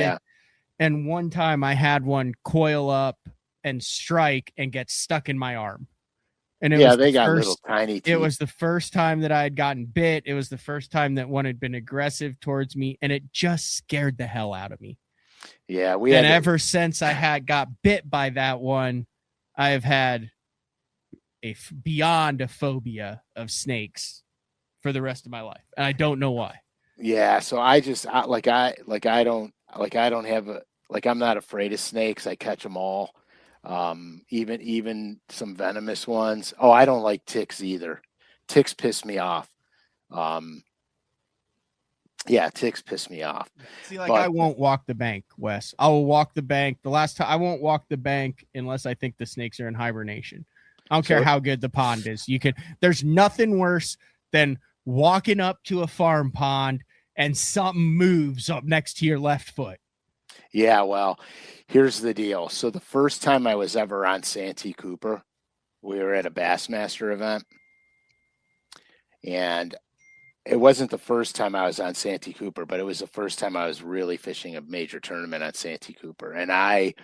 and one time I had one coil up and strike and get stuck in my arm. And they got little tiny teeth. It was the first time that I had gotten bit. It was the first time that one had been aggressive towards me, and it just scared the hell out of me. Yeah, ever since I got bit by that one, I have had beyond a phobia of snakes for the rest of my life, and I don't know why. Yeah, so I'm not afraid of snakes. I catch them all. Even some venomous ones. Oh, I don't like ticks either. Ticks piss me off. Ticks piss me off. See, I won't walk the bank, Wes. I will walk the bank. The last time I won't walk the bank unless I think the snakes are in hibernation. I don't care how good the pond is. There's nothing worse than walking up to a farm pond and something moves up next to your left foot. Yeah, well, here's the deal. So the first time I was ever on Santee Cooper, we were at a Bassmaster event. And it wasn't the first time I was on Santee Cooper, but it was the first time I was really fishing a major tournament on Santee Cooper. And I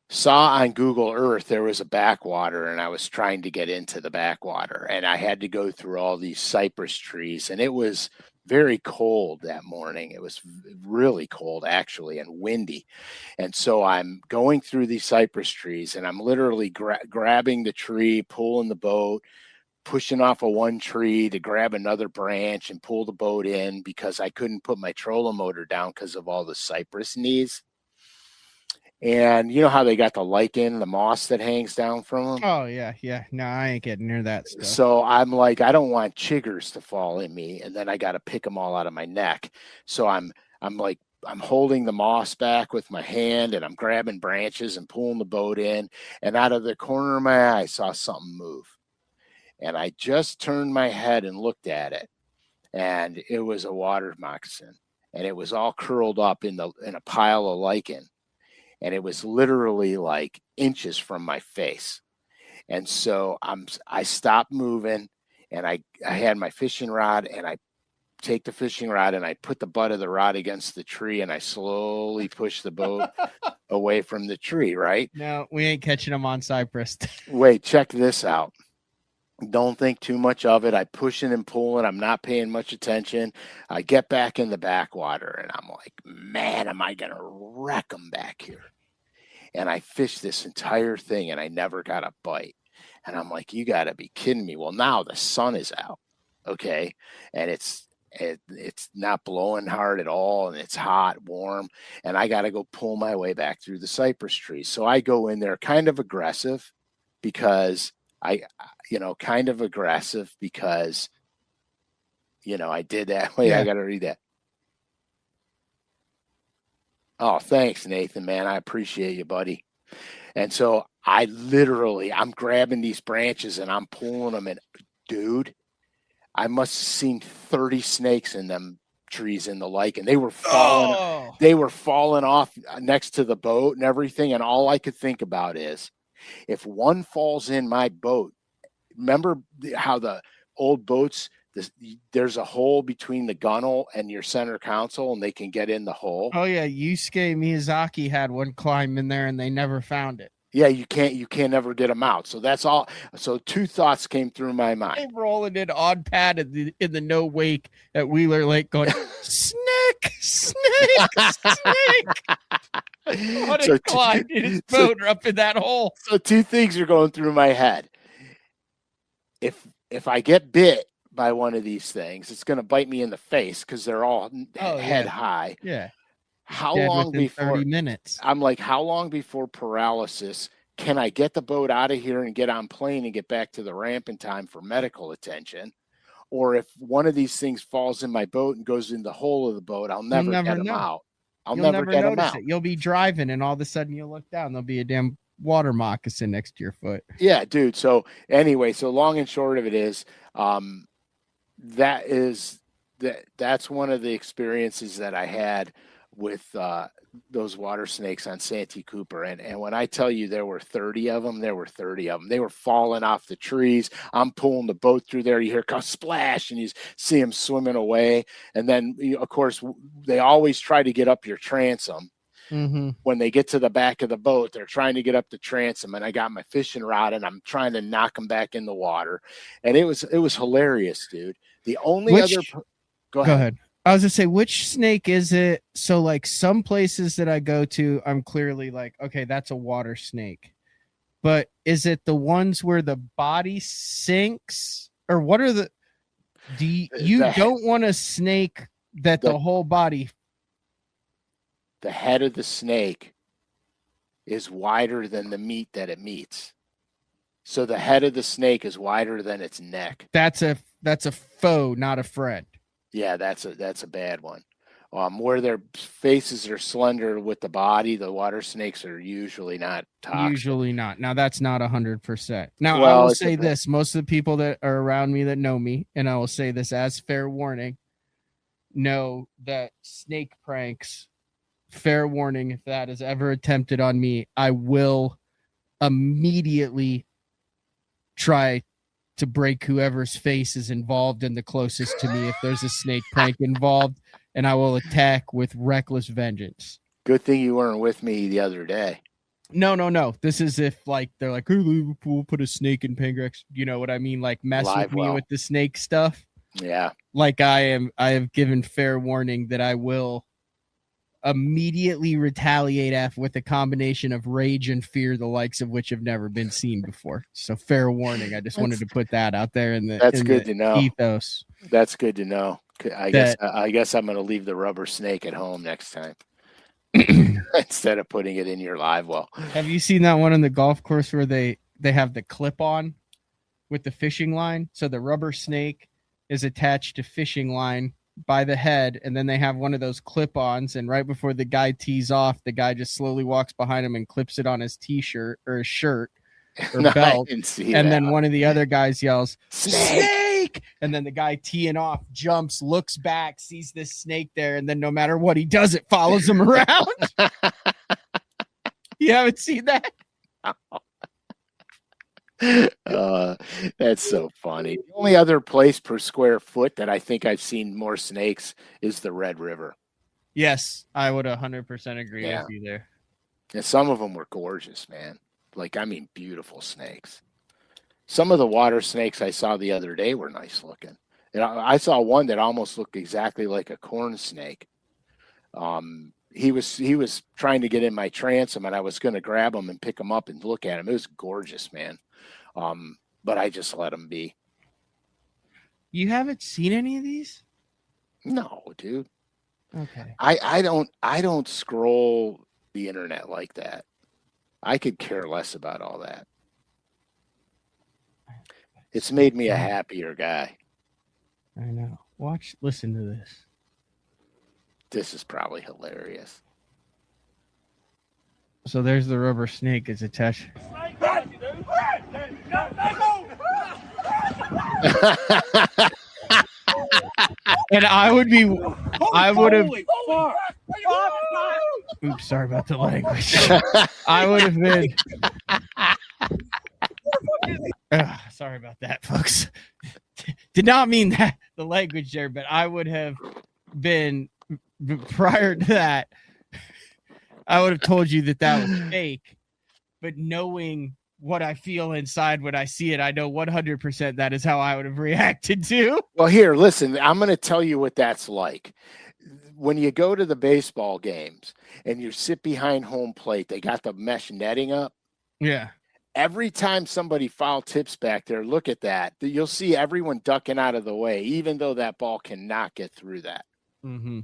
saw on Google Earth there was a backwater, and I was trying to get into the backwater. And I had to go through all these cypress trees, and it was very cold that morning. It was really cold, actually, and windy. And so I'm going through these cypress trees, and I'm literally grabbing the tree, pulling the boat, pushing off of one tree to grab another branch and pull the boat in because I couldn't put my trolling motor down because of all the cypress knees. And you know how they got the lichen, the moss that hangs down from them? Oh, yeah. No, I ain't getting near that stuff. So I'm like, I don't want chiggers to fall in me, and then I got to pick them all out of my neck. So I'm holding the moss back with my hand, and I'm grabbing branches and pulling the boat in. And out of the corner of my eye, I saw something move. And I just turned my head and looked at it, and it was a water moccasin, and it was all curled up in a pile of lichen. And it was literally like inches from my face. And so I stopped moving, and I had my fishing rod, and I take the fishing rod and I put the butt of the rod against the tree, and I slowly push the boat away from the tree, right? No, we ain't catching them on cypress. Wait, check this out. Don't think too much of it. I pushing and pulling. I'm not paying much attention. I get back in the backwater and I'm like, man, am I going to wreck them back here? And I fished this entire thing and I never got a bite. And I'm like, you got to be kidding me. Well, now the sun is out. Okay. And it's not blowing hard at all. And it's hot, warm. And I got to go pull my way back through the cypress trees. So I go in there kind of aggressive because I did that. Wait, yeah. I got to read that. Oh, thanks, Nathan, man. I appreciate you, buddy. And so I'm grabbing these branches and I'm pulling them. And dude, I must have seen 30 snakes in them trees in the lake. And they were falling off next to the boat and everything. And all I could think about is if one falls in my boat, remember how the old boats, there's a hole between the gunnel and your center console and they can get in the hole. Oh yeah, Yusuke Miyazaki had one climb in there and they never found it. Yeah, you can't ever get them out. So that's all. So two thoughts came through my mind. They rolling it on pad in the no wake at Wheeler Lake going, snake. What a climbed in his boat up in that hole. So two things are going through my head. If I get bit by one of these things, it's going to bite me in the face because they're all head high. Yeah. How long before 30 minutes? I'm like, how long before paralysis can I get the boat out of here and get on plane and get back to the ramp in time for medical attention? Or if one of these things falls in my boat and goes in the hole of the boat, I'll never get them out. I'll never get them out. You'll be driving and all of a sudden you'll look down. There'll be a damn water moccasin next to your foot. Yeah, dude. So anyway, so long and short of it is, that's one of the experiences that I had with those water snakes on Santee Cooper. And when I tell you there were 30 of them, They were falling off the trees. I'm pulling the boat through there. You hear a splash and you see them swimming away. And then, of course, they always try to get up your transom. Mm-hmm. When they get to the back of the boat, they're trying to get up the transom, and I got my fishing rod and I'm trying to knock them back in the water. And it was hilarious, dude. The only go ahead. I was gonna say, which snake is it? So like some places that I go to, I'm clearly like, okay, that's a water snake. But is it the ones where the body sinks, or what are the? Don't want a snake that the whole body. The head of the snake is wider than the meat that it meets. So the head of the snake is wider than its neck. That's a foe, not a friend. Yeah, that's a bad one. Where their faces are slender with the body, the water snakes are usually not toxic. Usually not. Now that's not 100%. Now I will say this: most of the people that are around me that know me, and I will say this as fair warning, know that snake pranks. Fair warning, if that is ever attempted on me, I will immediately try to break whoever's face is involved and the closest to me if there's a snake prank involved, and I will attack with reckless vengeance. Good thing you weren't with me the other day. No. This is if like they're like, hey, we'll put a snake in Pangrax. You know what I mean? Like mess with me with the snake stuff. Yeah. Like I have given fair warning that I will immediately retaliate with a combination of rage and fear, the likes of which have never been seen before. So fair warning. I just wanted to put that out there in the to know. Ethos. That's good to know. I guess I'm going to leave the rubber snake at home next time instead of putting it in your live well. Have you seen that one on the golf course where they have the clip on with the fishing line? So the rubber snake is attached to fishing line by the head, and then they have one of those clip-ons, and right before the guy tees off, the guy just slowly walks behind him and clips it on his t-shirt or his shirt or belt, and then one of the other guys yells snake, and then the guy teeing off jumps, looks back, sees this snake there, and then no matter what he does, it follows him around. You haven't seen that? That's so funny. The only other place per square foot that I think I've seen more snakes is the Red River. Yes, I would 100% agree with you there. And some of them were gorgeous, man. Like, I mean, beautiful snakes. Some of the water snakes I saw the other day were nice looking. And I saw one that almost looked exactly like a corn snake. He was trying to get in my transom, and I was going to grab him and pick him up and look at him. It was gorgeous, man. But I just let him be. You haven't seen any of these? No, dude. Okay. I don't scroll the internet like that. I could care less about all that. It's made me a happier guy. I know. Listen to this. This is probably hilarious. So there's the rubber snake is attached. And I would have. Oops, sorry about the language. I would have been. Sorry about that, folks. Did not mean that the language there, but I would have been prior to that. I would have told you that was fake, but knowing what I feel inside when I see it, I know 100% that is how I would have reacted to. Well, here, listen, I'm going to tell you what that's like. When you go to the baseball games and you sit behind home plate, they got the mesh netting up. Yeah. Every time somebody foul tips back there, look at that. You'll see everyone ducking out of the way, even though that ball cannot get through that. Mm-hmm.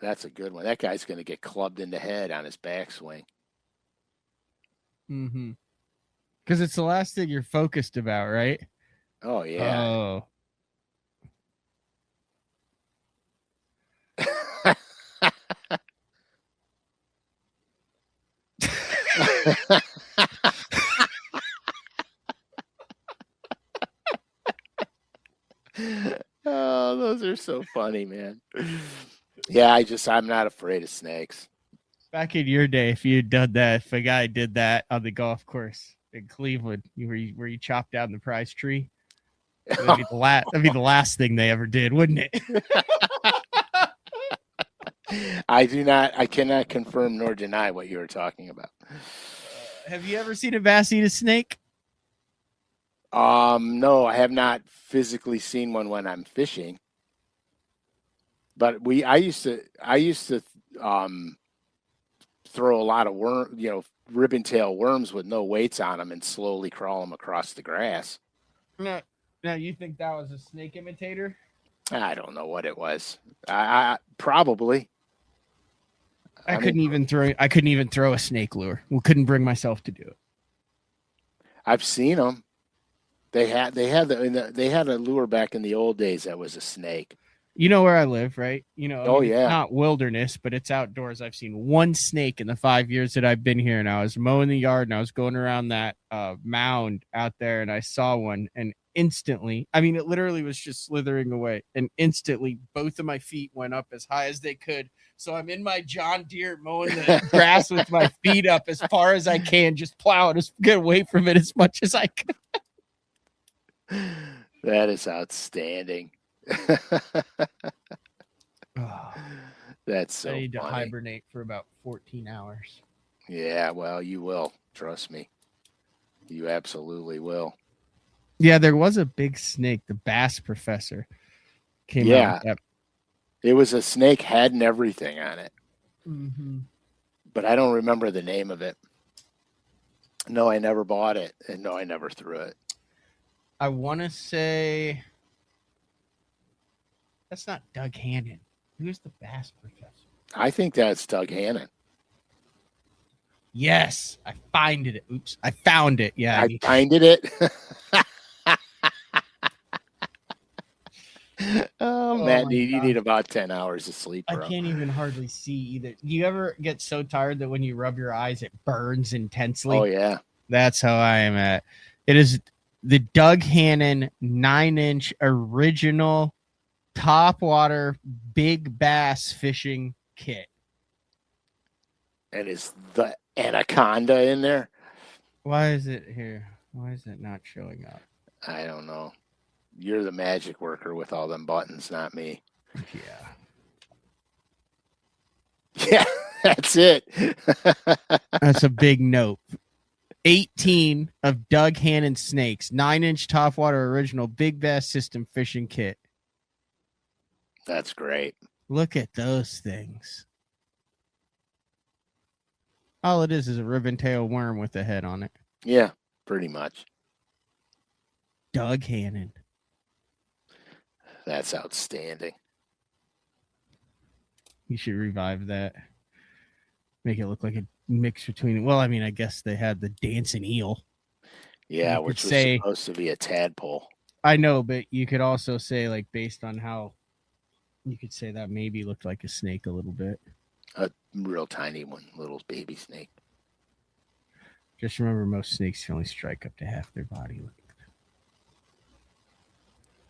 That's a good one. That guy's going to get clubbed in the head on his backswing. Mm-hmm. Because it's the last thing you're focused about, right? Oh, yeah. Oh. Oh, those are so funny, man. Yeah, I'm not afraid of snakes. Back in your day, if you had done that, if a guy did that on the golf course in Cleveland, where you chopped down the prize tree, that'd be the last thing they ever did, wouldn't it? I cannot confirm nor deny what you were talking about. Have you ever seen a bass eat a snake? No, I have not physically seen one when I'm fishing. But I used to throw a lot of ribbon tail worms with no weights on them and slowly crawl them across the grass. Now you think that was a snake imitator? I don't know what it was. I probably. I couldn't even throw a snake lure. We couldn't bring myself to do it. I've seen them. They had a lure back in the old days that was a snake. You know where I live, right? Yeah. It's not wilderness, but it's outdoors. I've seen one snake in the 5 years that I've been here, and I was mowing the yard, and I was going around that mound out there, and I saw one, and instantly, I mean, it literally was just slithering away, and instantly, both of my feet went up as high as they could. So I'm in my John Deere mowing the grass with my feet up as far as I can, just plowing, just get away from it as much as I could. That is outstanding. That's so I need to funny. hibernate for about 14 hours. Yeah, well, you will. Trust me. You absolutely will. Yeah, there was a big snake, the bass professor came out. Yeah. It was a snake, head and everything on it. Mm-hmm. But I don't remember the name of it. No, I never bought it. And no, I never threw it. I want to say that's not Doug Hannon. Who's the bass professor? I think that's Doug Hannon. Yes, I found it. Oops, I found it. Yeah, I finded it. Matt, you need about 10 hours of sleep, bro. I can't even hardly see either. Do you ever get so tired that when you rub your eyes, it burns intensely? Oh, yeah. That's how I am at. It is the Doug Hannon 9-inch original topwater big bass fishing kit. And is the anaconda in there? Why is it here? Why is it not showing up? I don't know. You're the magic worker with all them buttons, not me. Yeah. Yeah, that's it. That's a big note. 18 of Doug Hannon snakes, 9-inch topwater original big bass system fishing kit. That's great. Look at those things. All it is a ribbon tail worm with a head on it. Yeah, pretty much. Doug Hannon. That's outstanding. You should revive that. Make it look like a mix between. Well, I mean, I guess they had the dancing eel. Yeah, You which could was say- supposed to be a tadpole. I know, but you could also say, like, based on how you could say that maybe looked like a snake a little bit. A real tiny one, little baby snake. Just remember, most snakes can only strike up to half their body length.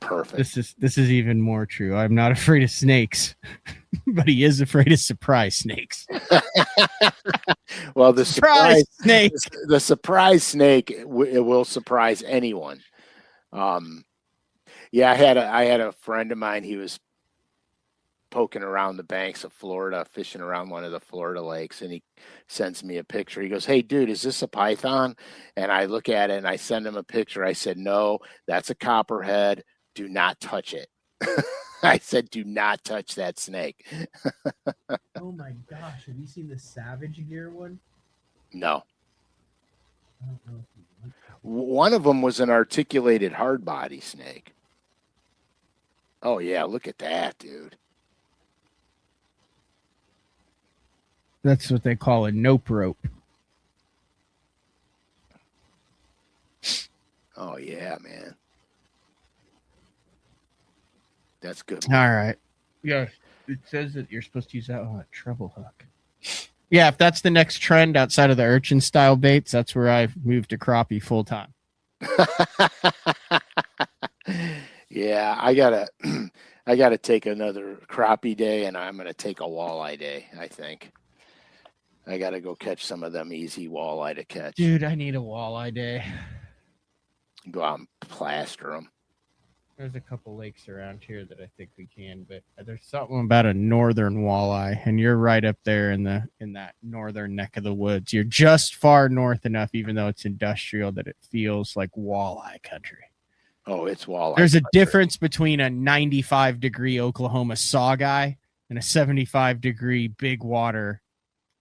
Perfect. This is even more true. I'm not afraid of snakes, but he is afraid of surprise snakes. Well, the surprise snake. The surprise snake, it will surprise anyone. Yeah, I had a friend of mine. He was poking around the banks of Florida, fishing around one of the Florida lakes, and he sends me a picture. He goes, "Hey, dude, is this a python?" And I look at it and I send him a picture. I said, "No, that's a copperhead. Do not touch it." I said, "Do not touch that snake." Oh my gosh, have you seen the Savage Gear one? No. I don't know if you want to. One of them was an articulated hard body snake. Oh yeah, look at that, dude. That's what they call a nope rope. Oh yeah, man. That's good. All right. Yeah, it says that you're supposed to use that on a treble hook. Yeah, if that's the next trend outside of the urchin style baits, that's where I've moved to crappie full time. Yeah, I gotta take another crappie day, and I'm gonna take a walleye day. I think I gotta go catch some of them easy walleye to catch. Dude, I need a walleye day. Go out and plaster them. There's a couple lakes around here that I think we can, but there's something about a northern walleye, and you're right up there in that northern neck of the woods. You're just far north enough, even though it's industrial, that it feels like walleye country. Oh, it's walleye. There's a country. difference between a 95-degree Oklahoma saw guy and a 75-degree big water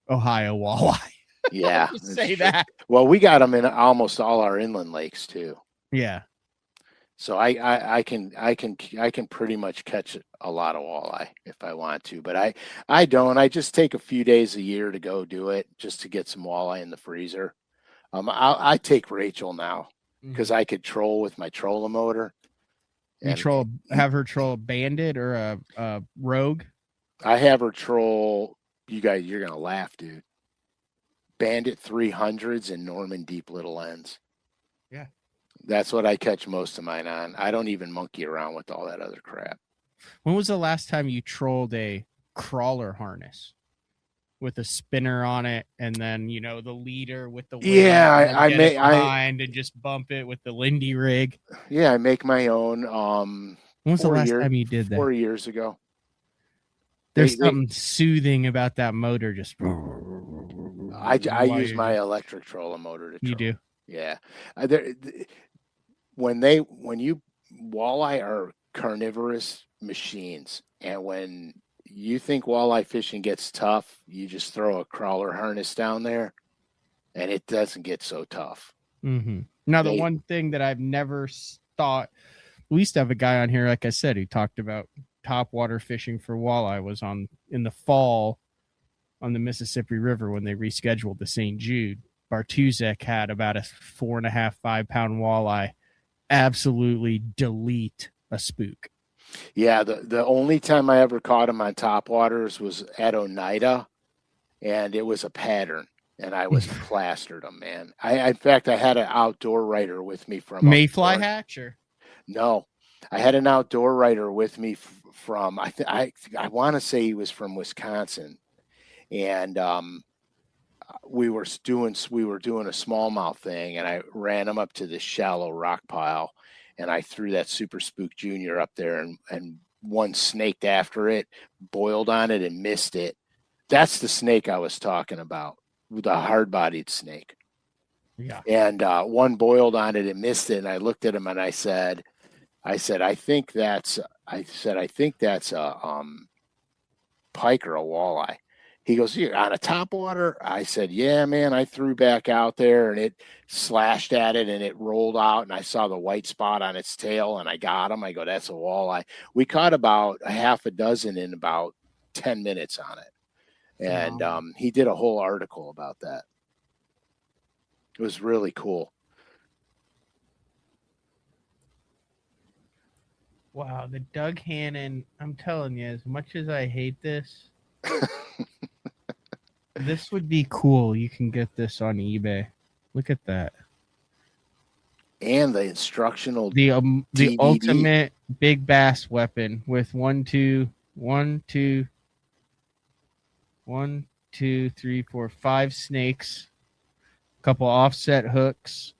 Ohio walleye. Yeah, Just say that. Well, we got them in almost all our inland lakes too. Yeah. So I can pretty much catch a lot of walleye if I want to, but I don't. I just take a few days a year to go do it just to get some walleye in the freezer. I take Rachel now because I could troll with my trolling motor. Have her troll a bandit or a rogue? I have her troll. You're gonna laugh, dude. Bandit 300s and Norman deep little ends. Yeah. That's what I catch most of mine on. I don't even monkey around with all that other crap. When was the last time you trolled a crawler harness with a spinner on it, and then the leader with the I make behind and just bump it with the Lindy rig? Yeah, I make my own. When was the last time you did that? 4 years ago. There's something soothing about that motor. Just I use my electric trolling motor to troll. You do? Yeah. When you walleye are carnivorous machines, and when you think walleye fishing gets tough, you just throw a crawler harness down there, and it doesn't get so tough. Mm-hmm. Now, the one thing that I've never thought, we used to have a guy on here, like I said, who talked about topwater fishing for walleye was in the fall on the Mississippi River when they rescheduled the St. Jude. Bartuzek had about a 4.5, 5 pound walleye absolutely delete a spook. Yeah, the only time I ever caught him on topwaters was at Oneida, and it was a pattern, and I was plastered him, man. In fact, I had an outdoor writer with me from Mayfly hatch, or no, I had an outdoor writer with me from I want to say he was from Wisconsin, and we were doing a smallmouth thing, and I ran him up to this shallow rock pile, and I threw that Super Spook Junior up there and one snaked after it, boiled on it, and missed it. That's the snake I was talking about, the hard-bodied snake. Yeah. And one boiled on it and missed it. And I looked at him and I said, I think that's a pike or a walleye. He goes, "You're on a topwater?" I said, "Yeah, man." I threw back out there and it slashed at it and it rolled out and I saw the white spot on its tail and I got him. I go, "That's a walleye." We caught about a half a dozen in about 10 minutes on it. And he did a whole article about that. It was really cool. Wow, the Doug Hannon, I'm telling you, as much as I hate this, this would be cool. You can get this on eBay. Look at that. And the instructional The DVD. ultimate big bass weapon with 1, 2, 3, 4, 5 snakes, a couple offset hooks,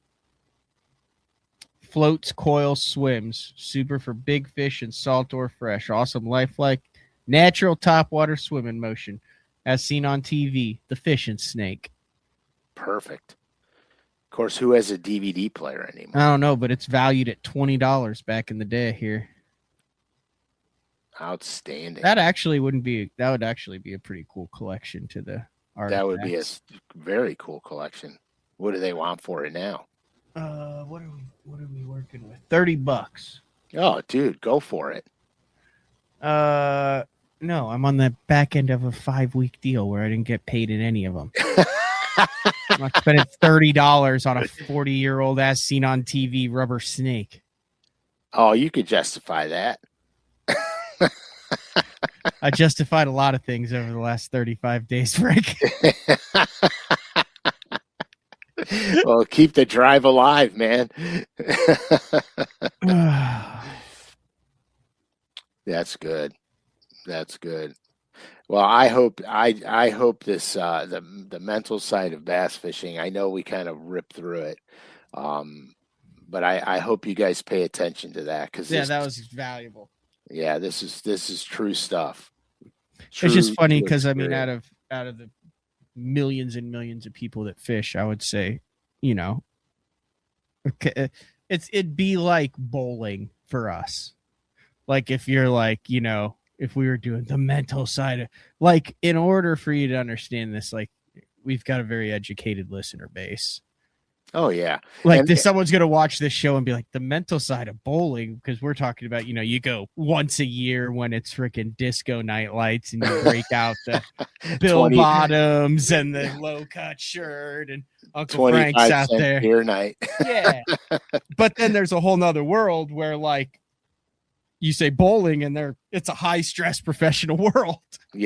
floats, coils, swims, super for big fish and salt or fresh, awesome lifelike, natural topwater swimming motion, as seen on TV, the fishing snake. Perfect. Of course, who has a DVD player anymore? I don't know, but it's valued at $20 back in the day here. Outstanding. That would actually be a pretty cool collection to the artifacts. That would be a very cool collection. What do they want for it now? What are we working with? $30. Oh, dude, go for it. No, I'm on the back end of a 5-week deal where I didn't get paid in any of them. I'm spending $30 on a 40-year-old as seen on TV rubber snake. Oh, you could justify that. I justified a lot of things over the last 35 days, Frank. Well, keep the drive alive, man. That's good. That's good. Well, I hope this the mental side of bass fishing. I know we kind of ripped through it, but I hope you guys pay attention to that because that was valuable. Yeah, this is true stuff. It's just funny because I mean, out of the millions and millions of people that fish, I would say, okay, it'd be like bowling for us. Like if you're like, if we were doing the mental side of, like, in order for you to understand this, like, we've got a very educated listener base. Oh yeah. Like someone's going to watch this show and be like, the mental side of bowling, because we're talking about, you go once a year when it's freaking disco night lights and you break out the Bill Bottoms and the low cut shirt and Uncle Frank's out there. Beer night. Yeah. But then there's a whole nother world where, like, you say bowling and it's a high stress professional world.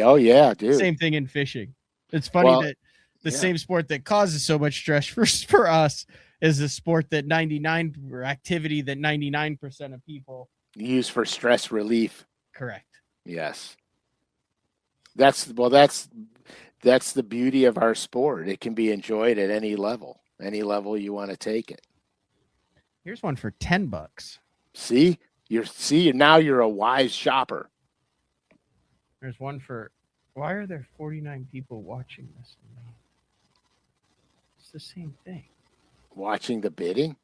Oh yeah, dude. Same thing in fishing. It's funny that the same sport that causes so much stress for us is the sport that 99% of people use for stress relief. Correct. Yes. That's the beauty of our sport. It can be enjoyed at any level you want to take it. Here's one for $10. See, now you're a wise shopper. There's one for, why are there 49 people watching this? It's the same thing. Watching the bidding?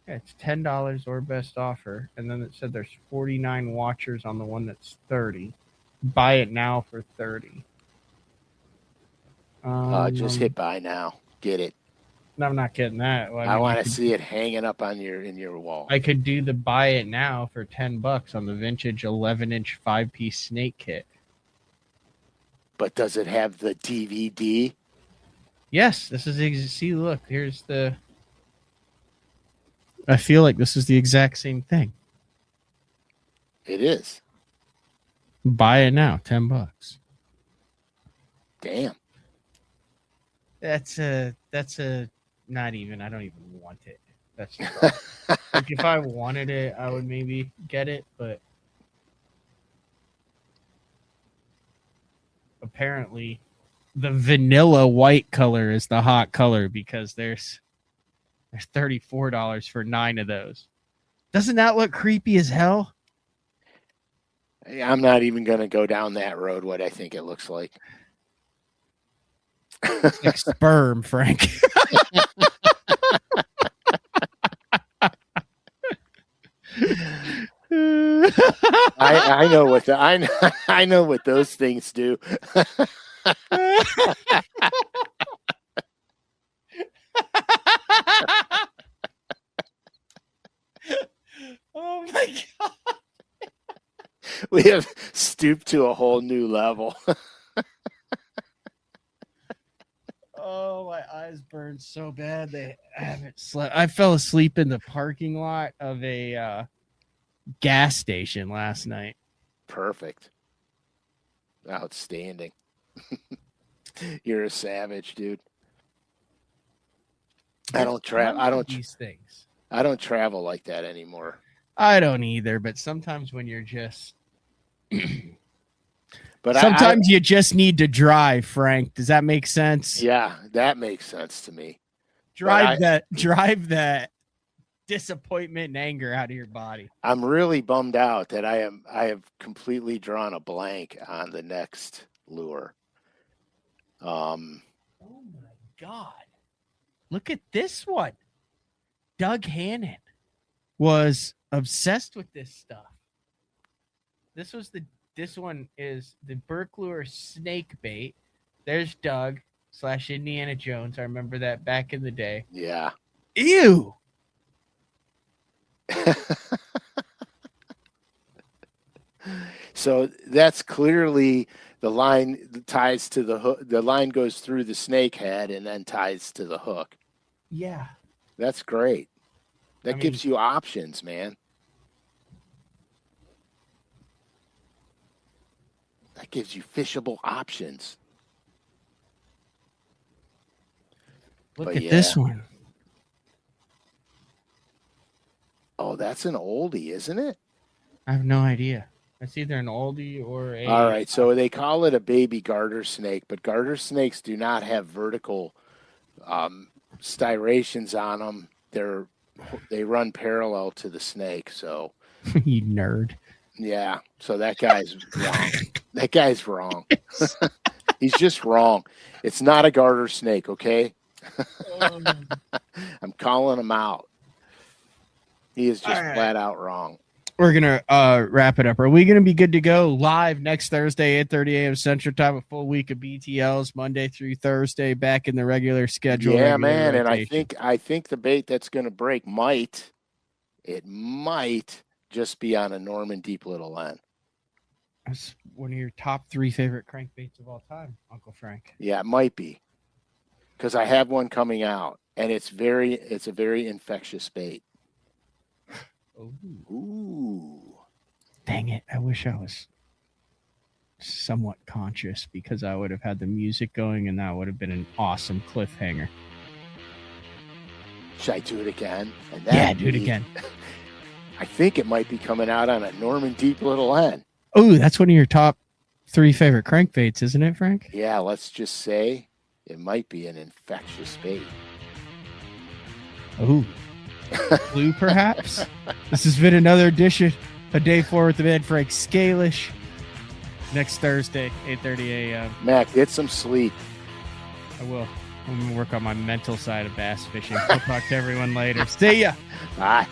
Yeah, it's $10 or best offer. And then it said there's 49 watchers on the one that's 30. Buy it now for 30. Just hit buy now. Get it. No, I'm not getting that. Well, I want to see it hanging up on in your wall. I could do the buy it now for $10 on the vintage 11-inch 5-piece snake kit. But does it have the DVD? Yes, this is see. Look, here's the. I feel like this is the exact same thing. It is. Buy it now, $10. Damn. That's a not even. I don't even want it. That's like if I wanted it, I would maybe get it, but apparently the vanilla white color is the hot color because there's $34 for 9 of those. Doesn't that look creepy as hell? I'm not even going to go down that road, what I think it looks like. It's like sperm, Frank. I know what I know what those things do. Oh my god. We have stooped to a whole new level. Oh, my eyes burned so bad I haven't slept. I fell asleep in the parking lot of a gas station last night. Perfect. Outstanding. You're a savage, dude. I don't these things. I don't travel like that anymore. I don't either, but sometimes when you're just But sometimes you just need to drive, Frank. Does that make sense? Yeah, that makes sense to me. Drive that disappointment and anger out of your body. I'm really bummed out that I have completely drawn a blank on the next lure. Oh my god. Look at this one. Doug Hannon was obsessed with this stuff. This one is the Burke Lure snake bait. There's Doug / Indiana Jones. I remember that back in the day. Yeah. Ew. So that's clearly the line ties to the hook. The line goes through the snake head and then ties to the hook. Yeah. That's great. That gives you options, man. That gives you fishable options. Look at this one. Oh, that's an oldie, isn't it? I have no idea. It's either an oldie or a... All right, so they call it a baby garter snake, but garter snakes do not have vertical striations on them. They run parallel to the snake, so... You nerd. Yeah, so that guy's wrong. That guy's wrong. He's just wrong. It's not a garter snake, okay? I'm calling him out. He is just flat out wrong. We're going to wrap it up. Are we going to be good to go live next Thursday, 8:30 a.m. Central Time, a full week of BTLs, Monday through Thursday, back in the regular schedule? Yeah, man, rotation. And I think the bait that's going to break might just be on a Norman Deep Little End. That's one of your top 3 favorite crankbaits of all time, Uncle Frank. Yeah, it might be. Because I have one coming out, and it's a very infectious bait. Ooh. Dang it. I wish I was somewhat conscious because I would have had the music going and that would have been an awesome cliffhanger. Should I do it again? Yeah, do it again. I think it might be coming out on a Norman Deep Little End. Oh, that's one of your top 3 favorite crankbaits, isn't it, Frank? Yeah, let's just say it might be an infectious bait. Oh. Blue, perhaps? This has been another edition of Day 4 with the man, Frank SCALISH. Next Thursday, 8:30 a.m. Mac, get some sleep. I will. I'm going to work on my mental side of bass fishing. We'll talk to everyone later. See ya. Bye.